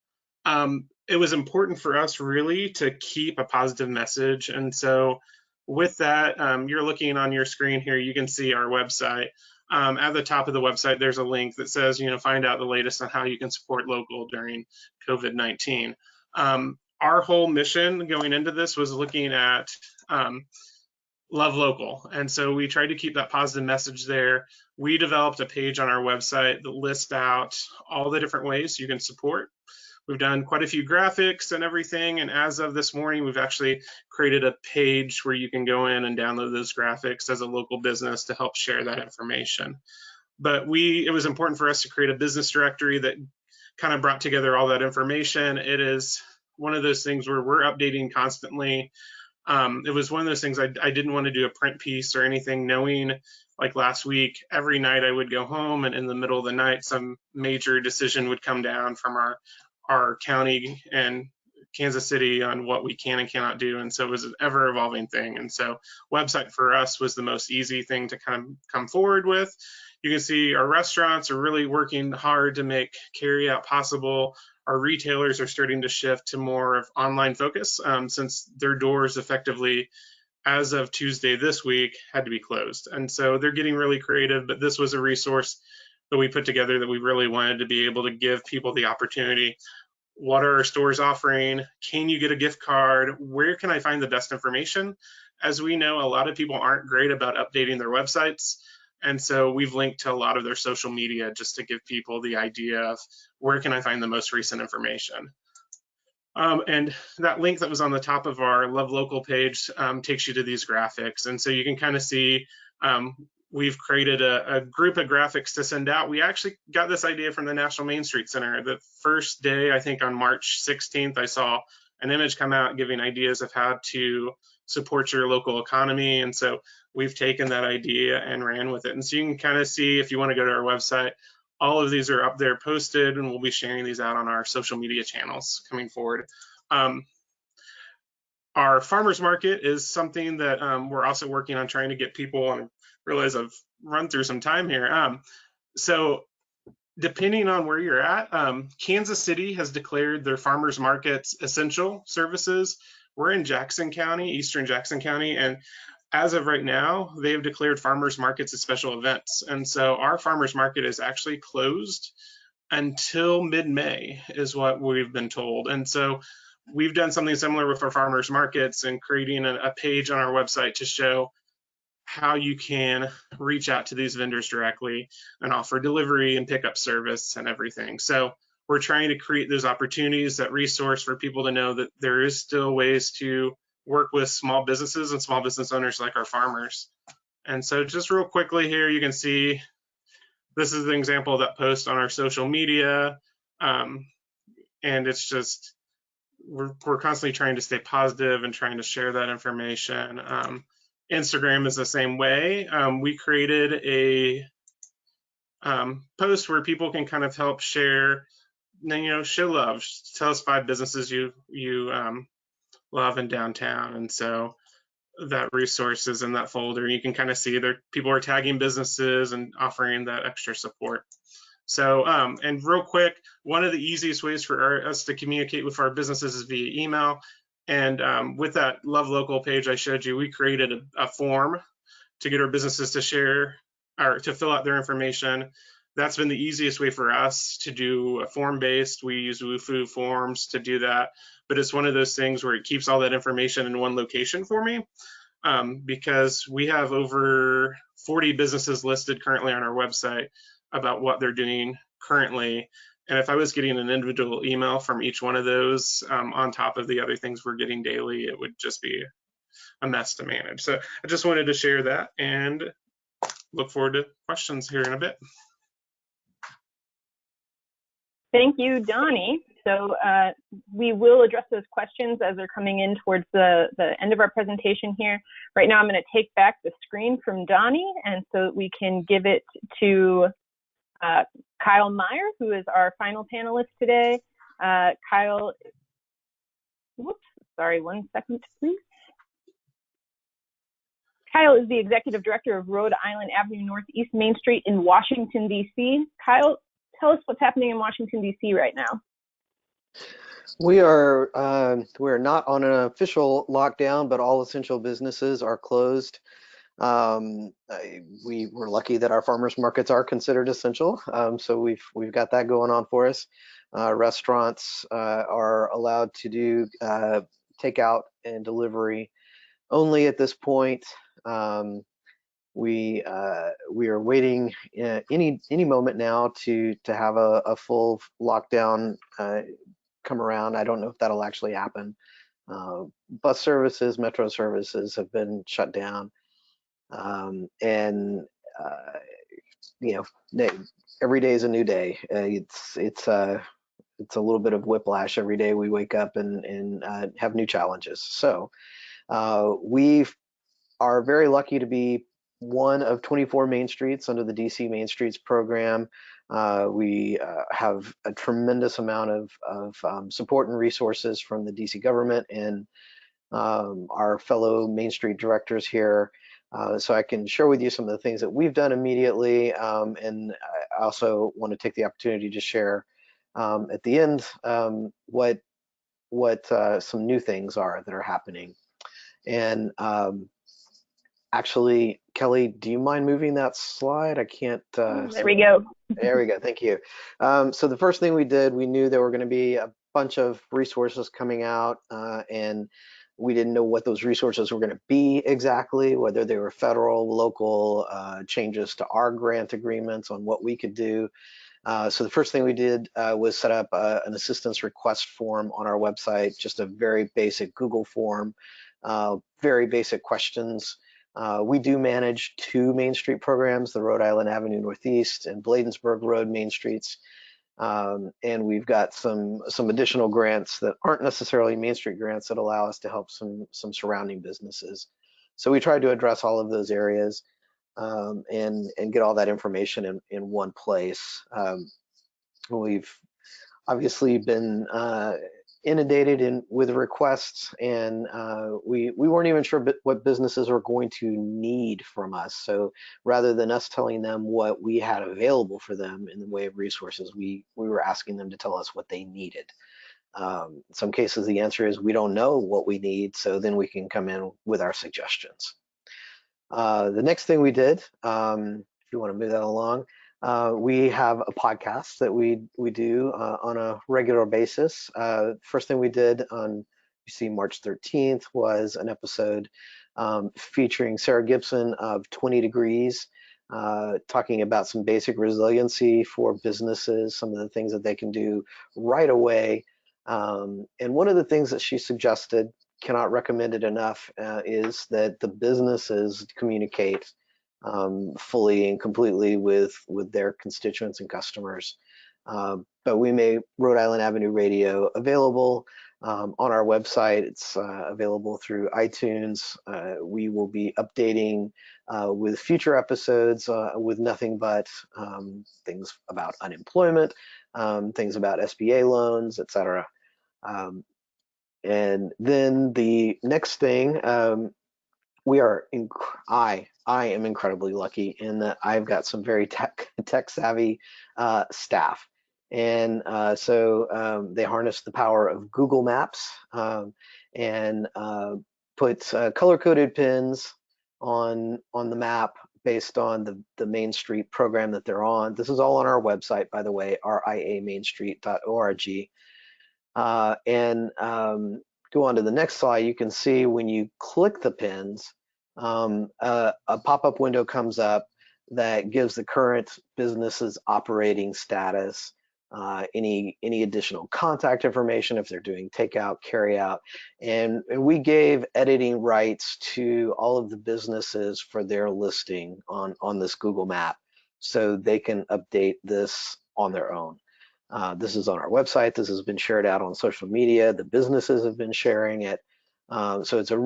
It was important for us really to keep a positive message. And so with that, you're looking on your screen here, you can see our website. At the top of the website, there's a link that says, you know, find out the latest on how you can support local during COVID-19. Our whole mission going into this was looking at love local. And so we tried to keep that positive message there. We developed a page on our website that lists out all the different ways you can support. We've done quite a few graphics and everything. And as of this morning, we've actually created a page where you can go in and download those graphics as a local business to help share that information. But it was important for us to create a business directory that kind of brought together all that information. It is one of those things where we're updating constantly. It was one of those things I didn't want to do a print piece or anything, knowing like last week, every night I would go home and in the middle of the night, some major decision would come down from our county and Kansas City on what we can and cannot do. And so it was an ever evolving thing. And so website for us was the most easy thing to kind of come forward with. You can see our restaurants are really working hard to make carry out possible. Our retailers are starting to shift to more of online focus since their doors effectively, as of Tuesday this week, had to be closed. And so they're getting really creative, but this was a resource that we put together that we really wanted to be able to give people the opportunity. What are our stores offering? Can you get a gift card? Where can I find the best information? As we know, a lot of people aren't great about updating their websites. And so we've linked to a lot of their social media just to give people the idea of where can I find the most recent information. And that link that was on the top of our Love Local page takes you to these graphics. And so you can kind of see we've created a group of graphics to send out. We actually got this idea from the National Main Street Center. The first day, I think on March 16th, I saw an image come out giving ideas of how to support your local economy. And so we've taken that idea and ran with it. And so you can kind of see, if you want to go to our website, all of these are up there posted, and we'll be sharing these out on our social media channels coming forward. Our farmers market is something that we're also working on trying to get people, and I realize I've run through some time here. So depending on where you're at, Kansas City has declared their farmers markets essential services. We're in Jackson County, eastern Jackson County, and as of right now, they have declared farmers markets as special events. And so our farmers market is actually closed until mid-May is what we've been told. And so we've done something similar with our farmers markets and creating a page on our website to show how you can reach out to these vendors directly and offer delivery and pickup service and everything. So we're trying to create those opportunities, that resource for people to know that there is still ways to work with small businesses and small business owners like our farmers. And so just real quickly here, you can see this is an example of that post on our social media. And it's just, we're constantly trying to stay positive and trying to share that information. Instagram is the same way. We created a post where people can kind of help share, show love, tell us 5 businesses you love in downtown. And so that resource is in that folder. You can kind of see there people are tagging businesses and offering that extra support. So, and real quick, one of the easiest ways for us to communicate with our businesses is via email. And with that Love Local page I showed you, we created a form to get our businesses to share or to fill out their information. That's been the easiest way for us to do a form-based. We use WooFoo forms to do that, but it's one of those things where it keeps all that information in one location for me, because we have over 40 businesses listed currently on our website about what they're doing currently. And if I was getting an individual email from each one of those on top of the other things we're getting daily, it would just be a mess to manage. So I just wanted to share that and look forward to questions here in a bit. Thank you, Donnie. So we will address those questions as they're coming in towards the end of our presentation here. Right now, I'm going to take back the screen from Donnie, and so we can give it to Kyle Meyer, who is our final panelist today. Kyle, whoops, sorry, one second, please. Kyle is the Executive Director of Rhode Island Avenue Northeast Main Street in Washington, D.C. Kyle, tell us what's happening in Washington, D.C. right now. We're not on an official lockdown, but all essential businesses are closed. We were lucky that our farmers markets are considered essential, so we've got that going on for us. Restaurants are allowed to do takeout and delivery only at this point. We are waiting any moment now to have a full lockdown come around. I don't know if that'll actually happen. Bus services, metro services have been shut down. And every day is a new day. it's a little bit of whiplash every day. We wake up and have new challenges. So we are very lucky to be one of 24 Main Streets under the DC Main Streets program. We have a tremendous amount of support and resources from the DC government and our fellow Main Street directors here. So I can share with you some of the things that we've done immediately. And I also want to take the opportunity to share at the end what some new things are that are happening. And actually, Kelly, do you mind moving that slide? I can't. There we go. There we go. Thank you. So the first thing we did, we knew there were going to be a bunch of resources coming out, and we didn't know what those resources were going to be exactly, whether they were federal, local, changes to our grant agreements on what we could do. So the first thing we did was set up an assistance request form on our website, just a very basic Google form, very basic questions. We do manage 2 Main Street programs, the Rhode Island Avenue Northeast and Bladensburg Road Main Streets. And we've got some additional grants that aren't necessarily Main Street grants that allow us to help some surrounding businesses. So we tried to address all of those areas and get all that information in one place. We've obviously been inundated with requests, and we weren't even sure what businesses were going to need from us. So rather than us telling them what we had available for them in the way of resources, we were asking them to tell us what they needed. In some cases, the answer is we don't know what we need, so then we can come in with our suggestions. The next thing we did, if you want to move that along, we have a podcast that we do on a regular basis. First thing we did on, you see, March 13th was an episode featuring Sarah Gibson of 20 Degrees, talking about some basic resiliency for businesses, some of the things that they can do right away. And one of the things that she suggested, cannot recommend it enough, is that the businesses communicate fully and completely with their constituents and customers. But we made Rhode Island Avenue Radio available on our website. It's available through iTunes. We will be updating with future episodes with nothing but things about unemployment, things about SBA loans, etc. And then the next thing, I am incredibly lucky in that I've got some very tech savvy staff, and so they harness the power of Google Maps and put color-coded pins on the map based on the Main Street program that they're on. This is all on our website, by the way, riamainstreet.org. And go on to the next slide. You can see when you click the pins, a pop-up window comes up that gives the current business's operating status, any additional contact information if they're doing takeout, carryout, and we gave editing rights to all of the businesses for their listing on this Google map, so they can update this on their own. This is on our website. This has been shared out on social media. The businesses have been sharing it. So it's a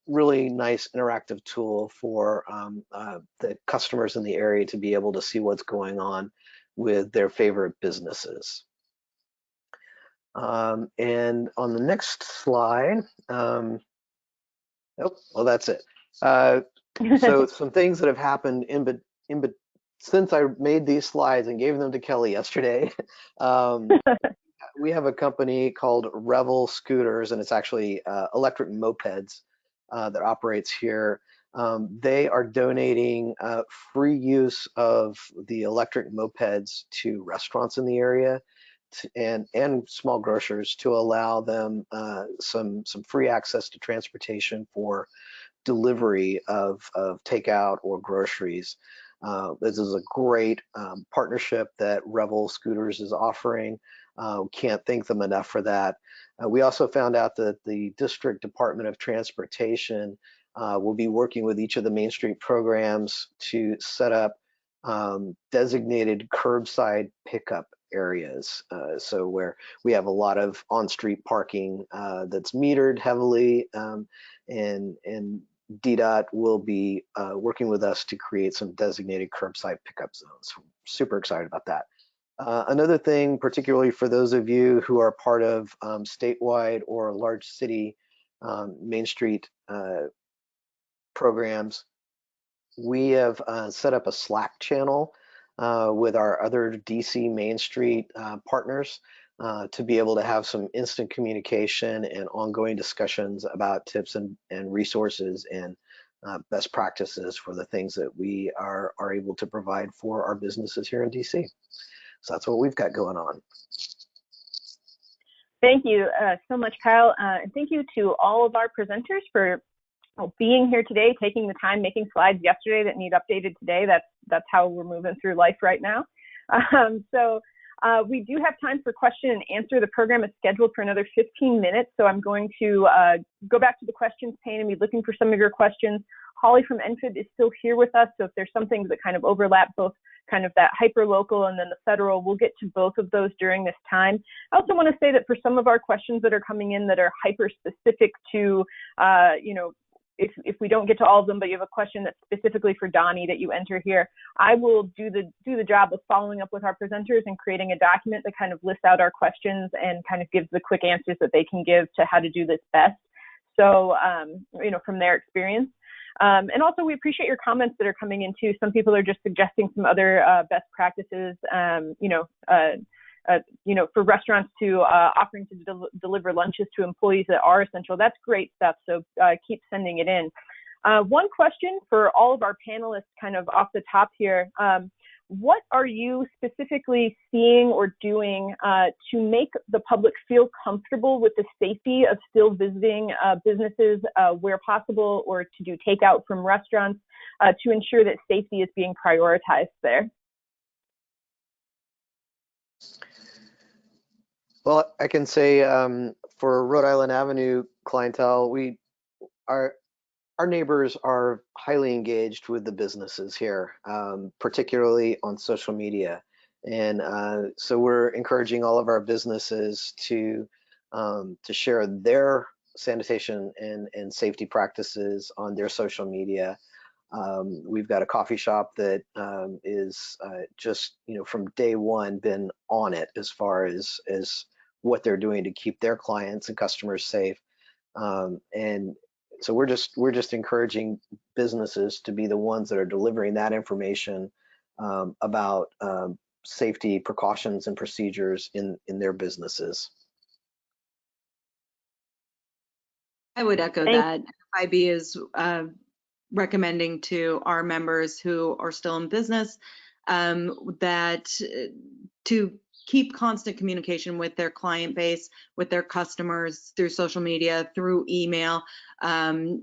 really nice interactive tool for the customers in the area to be able to see what's going with their favorite businesses. And on the next slide, well, that's it. So some things that have happened since I made these slides and gave them to Kelly yesterday. We have a company called Revel Scooters, and it's actually electric mopeds that operates here. They are donating free use of the electric mopeds to restaurants in the area and small grocers to allow them some free access to transportation for delivery of takeout or groceries. This is a great partnership that Revel Scooters is offering. Can't thank them enough for that. We also found out that the District Department of Transportation will be working with each of the Main Street programs to set up designated curbside pickup areas. So where we have a lot of on-street parking that's metered heavily, and DDOT will be working with us to create some designated curbside pickup zones. Super excited about that. Another thing, particularly for those of you who are part of statewide or large city Main Street programs, we have set up a Slack channel with our other DC Main Street partners to be able to have some instant communication and ongoing discussions about tips and resources and best practices for the things that we are able to provide for our businesses here in DC. So that's what we've got going on. Thank you so much, Kyle. And thank you to all of our presenters for being here today, taking the time, making slides yesterday that need updated today. That's how we're moving through life right now. We do have time for question and answer. The program is scheduled for another 15 minutes, so I'm going to go back to the questions pane and be looking for some of your questions. Holly from NFIB is still here with us, so if there's some things that kind of overlap, both kind of that hyper-local and then the federal, we'll get to both of those during this time. I also want to say that for some of our questions that are coming in that are hyper-specific to, if we don't get to all of them, but you have a question that's specifically for Donnie that you enter here, I will do the job of following up with our presenters and creating a document that kind of lists out our questions and kind of gives the quick answers that they can give to how to do this best. So, from their experience. And also we appreciate your comments that are coming in too. Some people are just suggesting some other best practices, for restaurants to offering to deliver lunches to employees that are essential. That's great stuff. So keep sending it in. One question for all of our panelists kind of off the top here. What are you specifically seeing or doing to make the public feel comfortable with the safety of still visiting businesses where possible, or to do takeout from restaurants to ensure that safety is being prioritized there? Well, I can say for Rhode Island Avenue clientele, our neighbors are highly engaged with the businesses here, particularly on social media. And so we're encouraging all of our businesses to share their sanitation and safety practices on their social media. We've got a coffee shop that is just, from day one been on it as far as what they're doing to keep their clients and customers safe. And so we're just encouraging businesses to be the ones that are delivering that information about safety precautions and procedures in their businesses. I would echo that. FIB is recommending to our members who are still in business that to keep constant communication with their client base, with their customers through social media, through email, in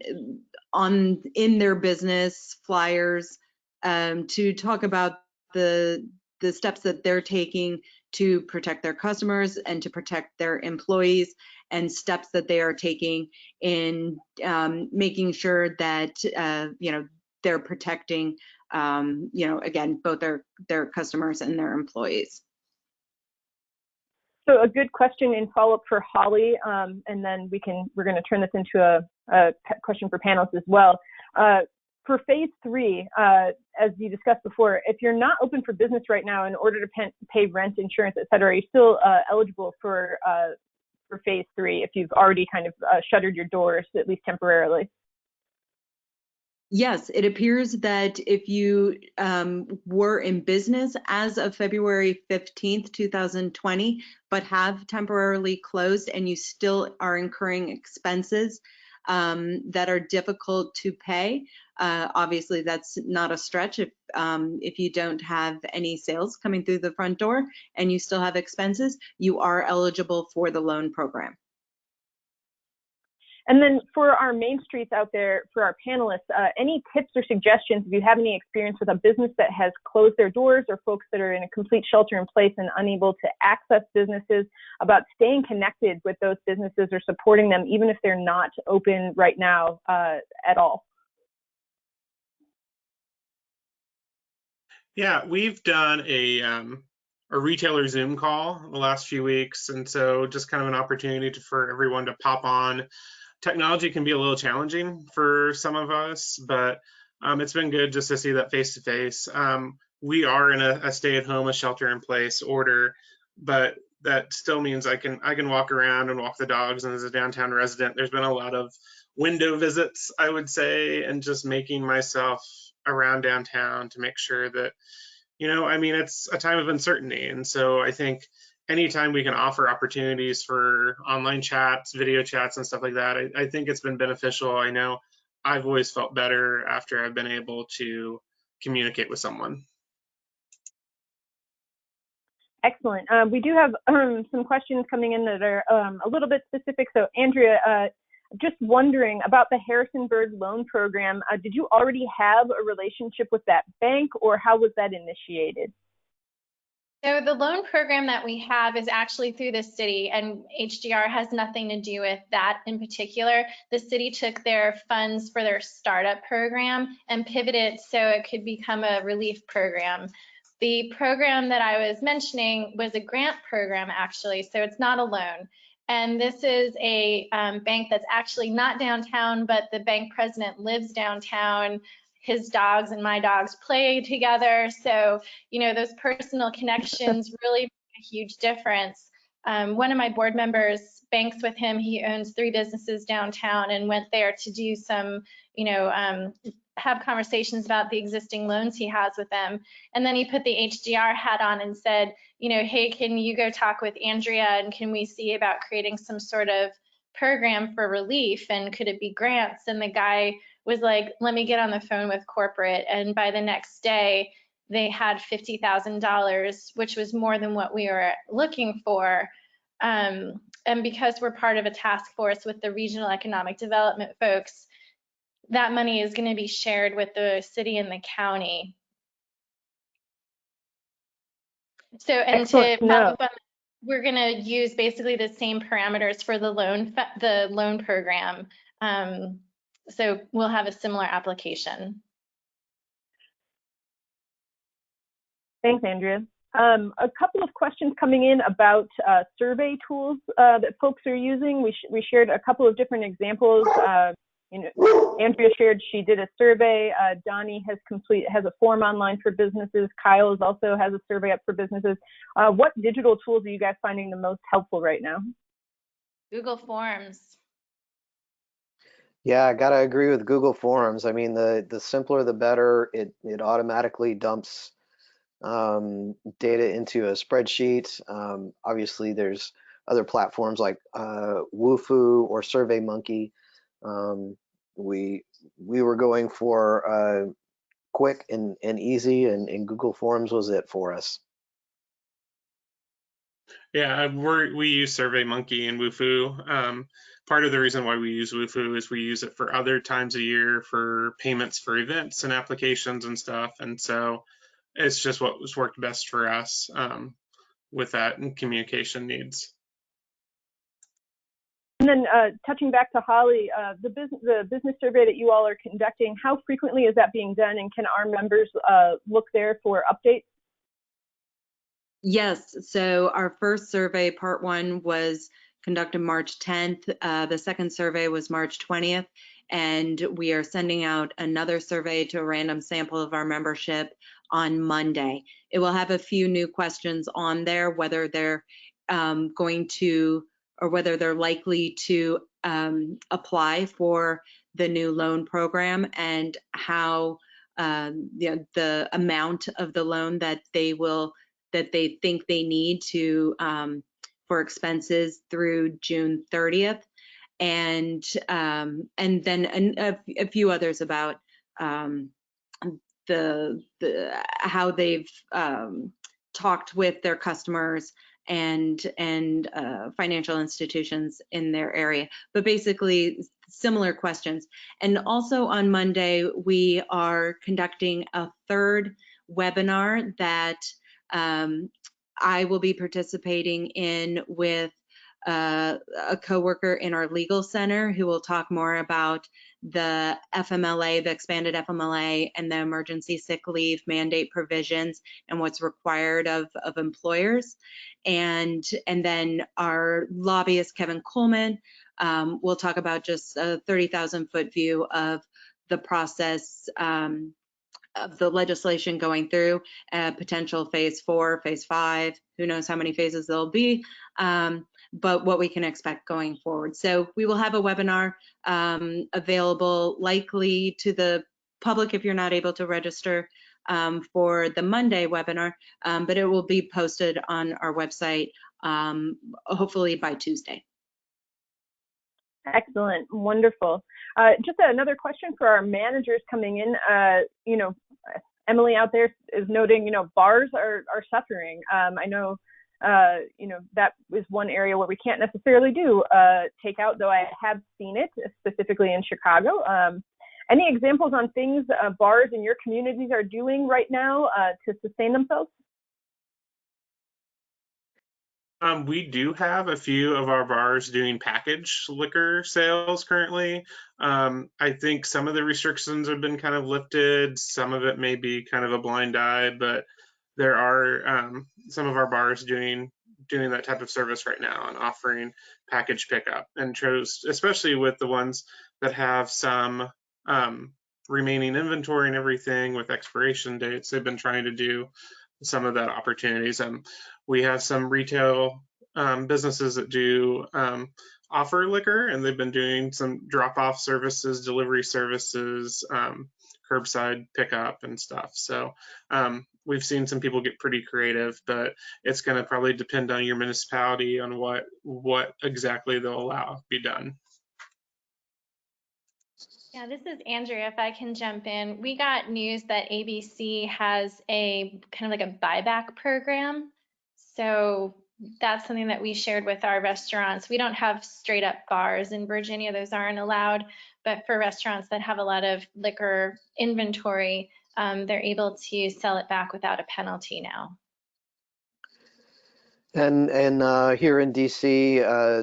their business flyers, to talk about the steps that they're taking to protect their customers and to protect their employees, and steps that they are taking in making sure that they're protecting again, both their customers and their employees. So a good question in follow-up for Holly, and then we're going to turn this into a question for panelists as well. For phase 3, as you discussed before, if you're not open for business right now, in order to pay rent, insurance, et cetera, are you still eligible for phase 3 if you've already kind of shuttered your doors, at least temporarily? Yes, it appears that if you were in business as of February 15th, 2020, but have temporarily closed and you still are incurring expenses that are difficult to pay, obviously that's not a stretch. If you don't have any sales coming through the front door and you still have expenses, you are eligible for the loan program. And then for our main streets out there, for our panelists, any tips or suggestions if you have any experience with a business that has closed their doors, or folks that are in a complete shelter in place and unable to access businesses, about staying connected with those businesses or supporting them even if they're not open right now at all? Yeah, we've done retailer Zoom call the last few weeks. And so just kind of an opportunity for everyone to pop on. Technology can be a little challenging for some of us, but it's been good just to see that face to face. We are in a stay-at-home, a shelter-in-place order, but that still means I can walk around and walk the dogs. And as a downtown resident, there's been a lot of window visits, I would say, and just making myself around downtown to make sure that, I mean, it's a time of uncertainty. And so I think anytime we can offer opportunities for online chats, video chats, and stuff like that, I think it's been beneficial. I know I've always felt better after I've been able to communicate with someone. Excellent. We do have some questions coming in that are a little bit specific. So Andrea, just wondering about the Harrisonburg loan program. Did you already have a relationship with that bank, or how was that initiated? So the loan program that we have is actually through the city, and HDR has nothing to do with that in particular. The city took their funds for their startup program and pivoted so it could become a relief program. The program that I was mentioning was a grant program, actually, so it's not a loan. And this is a bank that's actually not downtown, but the bank president lives downtown. His dogs and my dogs play together. So, those personal connections really make a huge difference. One of my board members banks with him. He owns 3 businesses downtown and went there to do some, have conversations about the existing loans he has with them. And then he put the HDR hat on and said, hey, can you go talk with Andrea, and can we see about creating some sort of program for relief, and could it be grants? And the guy was like, let me get on the phone with corporate. And by the next day, they had $50,000, which was more than what we were looking for. And because we're part of a task force with the regional economic development folks, that money is going to be shared with the city and the county. So, and Excellent. to follow up on, we're going to use basically the same parameters for the loan program. So we'll have a similar application. Thanks, Andrea. A couple of questions coming in about survey tools that folks are using. We shared a couple of different examples. Andrea shared she did a survey. Donnie has a form online for businesses. Kyle also has a survey up for businesses. What digital tools are you guys finding the most helpful right now? Google Forms. Yeah, I gotta agree with Google Forms. I mean, the simpler the better. It automatically dumps data into a spreadsheet. Obviously, there's other platforms like Wufoo or SurveyMonkey. We were going for quick and easy, and Google Forms was it for us. Yeah, we use SurveyMonkey and Wufoo. Part of the reason why we use Wufoo is we use it for other times a year for payments for events and applications and stuff. And so it's just what was worked best for us with that and communication needs. And then touching back to Holly, the business survey that you all are conducting, how frequently is that being done, and can our members look there for updates? Yes, so our first survey, part 1, was conducted March 10th. The second survey was March 20th, and we are sending out another survey to a random sample of our membership on Monday. It will have a few new questions on there, whether they're going to, or whether they're likely to apply for the new loan program, and how the amount of the loan that they think they need to for expenses through June 30th, and then a few others about how they've talked with their customers and financial institutions in their area, but basically similar questions. And also on Monday, we are conducting a third webinar that I will be participating in with a coworker in our legal center who will talk more about the FMLA, the expanded FMLA, and the emergency sick leave mandate provisions and what's required of employers. And then our lobbyist, Kevin Coleman, will talk about just a 30,000 foot view of the process of the legislation going through, potential phase 4, phase 5, who knows how many phases there'll be, but what we can expect going forward. So we will have a webinar available likely to the public if you're not able to register for the Monday webinar, but it will be posted on our website hopefully by Tuesday. Excellent, wonderful. Just another question for our managers coming in. You know, Emily out there is noting, you know, bars are suffering. I know, you know, that is one area where we can't necessarily do takeout, though I have seen it specifically in Chicago. Any examples on things bars in your communities are doing right now to sustain themselves? We do have a few of our bars doing packaged liquor sales currently. I think some of the restrictions have been kind of lifted. Some of it may be kind of a blind eye, but there are some of our bars doing that type of service right now and offering package pickup, and especially with the ones that have some remaining inventory and everything with expiration dates. They've been trying to do some of that opportunities. We have some retail businesses that do offer liquor, and they've been doing some drop-off services, delivery services, curbside pickup and stuff. So we've seen some people get pretty creative, but it's going to probably depend on your municipality on what exactly they'll allow be done. Yeah, this is Andrea, if I can jump in. We got news that ABC has a kind of like a buyback program. So that's something that we shared with our restaurants. We don't have straight up bars in Virginia, those aren't allowed, but for restaurants that have a lot of liquor inventory, they're able to sell it back without a penalty now. And here in DC,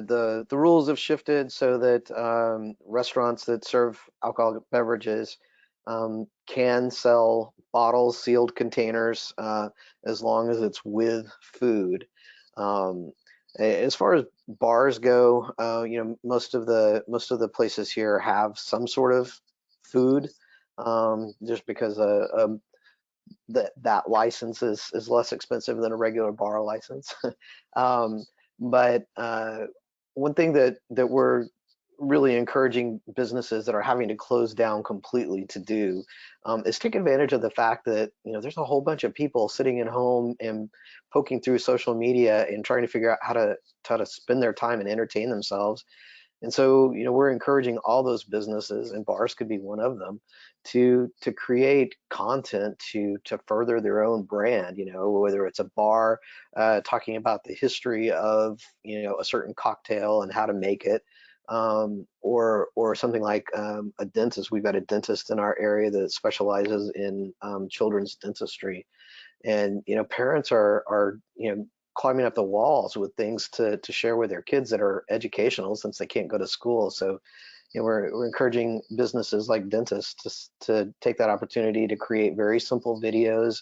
the rules have shifted so that restaurants that serve alcoholic beverages can sell bottles, sealed containers, as long as it's with food. As far as bars go, you know, most of the places here have some sort of food, just because that license is less expensive than a regular bar license. But one thing that we're really encouraging businesses that are having to close down completely to do is take advantage of the fact that, you know, there's a whole bunch of people sitting at home and poking through social media and trying to figure out how to spend their time and entertain themselves. And so, you know, we're encouraging all those businesses, and bars could be one of them, to create content to further their own brand. You know, whether it's a bar talking about the history of, you know, a certain cocktail and how to make it, or something like a dentist. We've got a dentist in our area that specializes in children's dentistry, and, you know, parents are you know, climbing up the walls with things to share with their kids that are educational since they can't go to school. So, you know, we're encouraging businesses like dentists to take that opportunity to create very simple videos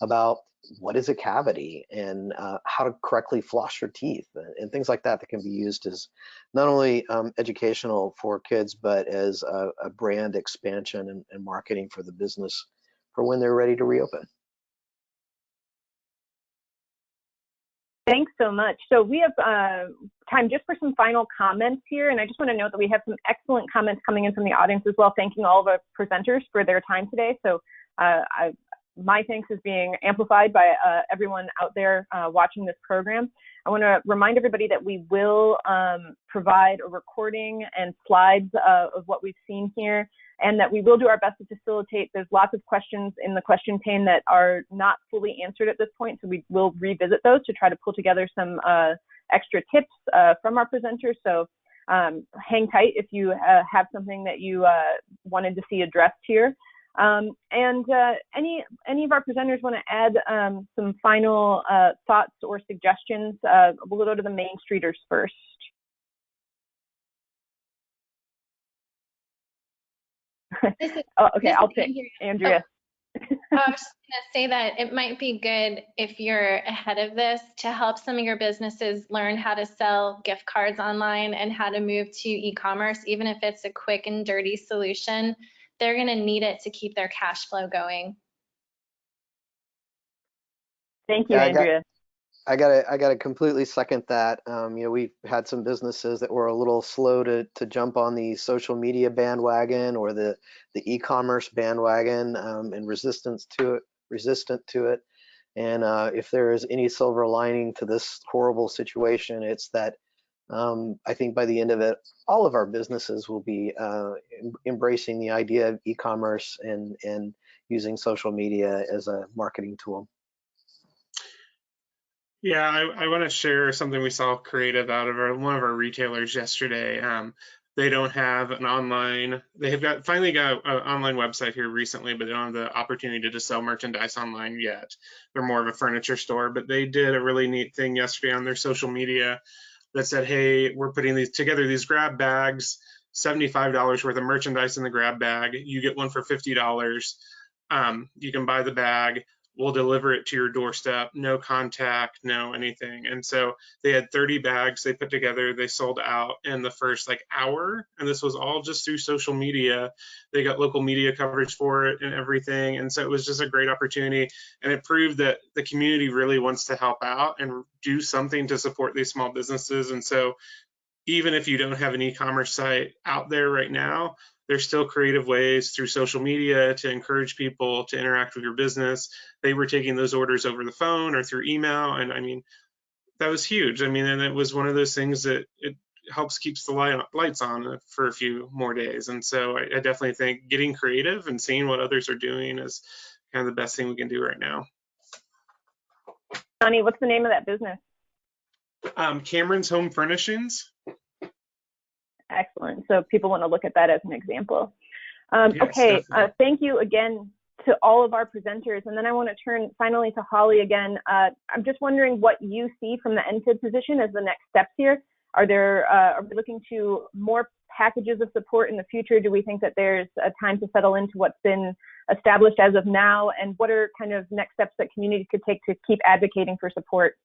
about what is a cavity and how to correctly floss your teeth and things like that can be used as not only educational for kids, but as a brand expansion and marketing for the business for when they're ready to reopen. Thanks so much. So we have time just for some final comments here. And I just want to note that we have some excellent comments coming in from the audience as well, thanking all of our presenters for their time today. So my thanks is being amplified by everyone out there watching this program. I want to remind everybody that we will provide a recording and slides of what we've seen here, and that we will do our best to facilitate. There's lots of questions in the question pane that are not fully answered at this point, so we will revisit those to try to pull together some extra tips from our presenters. So hang tight if you have something that you wanted to see addressed here. And any of our presenters want to add some final thoughts or suggestions? We'll go to the Main Streeters first. This is, Oh, okay, this I'll is pick Andrea. I was just going to say that it might be good if you're ahead of this to help some of your businesses learn how to sell gift cards online and how to move to e-commerce, even if it's a quick and dirty solution. They're going to need it to keep their cash flow going. Thank you, Yeah, Andrea. I gotta completely second that. We've had some businesses that were a little slow to jump on the social media bandwagon or the e-commerce bandwagon, and resistant to it. And if there is any silver lining to this horrible situation, it's that I think by the end of it, all of our businesses will be embracing the idea of e-commerce and using social media as a marketing tool. Yeah, I want to share something we saw creative out of one of our retailers yesterday. They don't have an online, they have finally got an online website here recently, but they don't have the opportunity to sell merchandise online yet. They're more of a furniture store, but they did a really neat thing yesterday on their social media that said, hey, we're putting these grab bags, $75 worth of merchandise in the grab bag. You get one for $50. You can buy the bag. We'll deliver it to your doorstep, no contact, no anything. And so they had 30 bags they put together. They sold out in the first hour. And this was all just through social media. They got local media coverage for it and everything. And so it was just a great opportunity. And it proved that the community really wants to help out and do something to support these small businesses. And so even if you don't have an e-commerce site out there right now, there's still creative ways through social media to encourage people to interact with your business. They were taking those orders over the phone or through email. And I mean, that was huge. I mean, and it was one of those things that it helps keeps the lights on for a few more days. And so I definitely think getting creative and seeing what others are doing is kind of the best thing we can do right now. Donnie, what's the name of that business? Cameron's Home Furnishings. Excellent. So people want to look at that as an example. Yes, okay, definitely. thank you again to all of our presenters. And then I want to turn finally to Holly again. I'm just wondering what you see from the NFIB position as the next steps here. Are we looking to more packages of support in the future? Do we think that there's a time to settle into what's been established as of now? And what are kind of next steps that communities could take to keep advocating for support?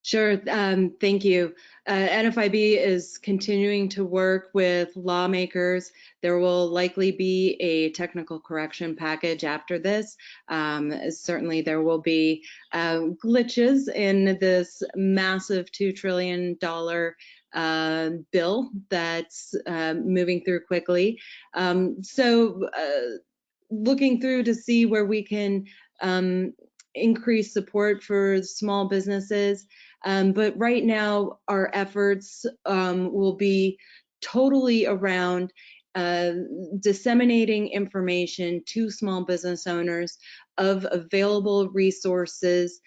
Sure. Thank you. NFIB is continuing to work with lawmakers. There will likely be a technical correction package after this. Certainly there will be glitches in this massive $2 trillion bill that's moving through quickly. Looking through to see where we can increase support for small businesses. But right now, our efforts will be totally around disseminating information to small business owners of available resources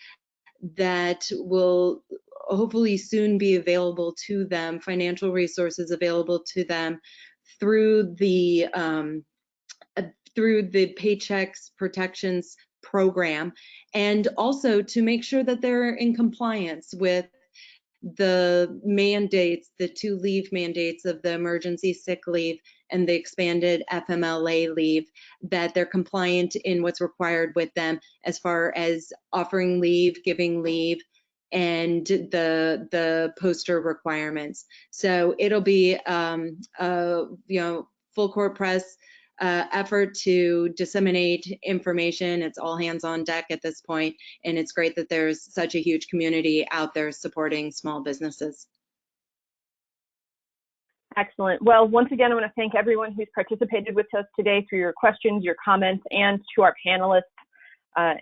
that will hopefully soon be available to them, financial resources available to them through the Paychecks Protections program, and also to make sure that they're in compliance with the mandates, the 2 leave mandates of the emergency sick leave and the expanded FMLA leave, that they're compliant in what's required with them as far as offering leave, giving leave, and the poster requirements. So it'll be full court press effort to disseminate information. It's all hands on deck at this point, and it's great that there's such a huge community out there supporting small businesses. Excellent. Well, once again, I want to thank everyone who's participated with us today through your questions, your comments, and to our panelists,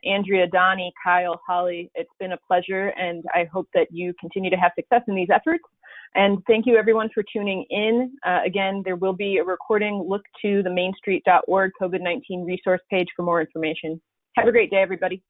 Andrea, Donnie, Kyle, Holly. It's been a pleasure, and I hope that you continue to have success in these efforts. And thank you everyone for tuning in. Again, there will be a recording. Look to the mainstreet.org COVID-19 resource page for more information. Have a great day, everybody.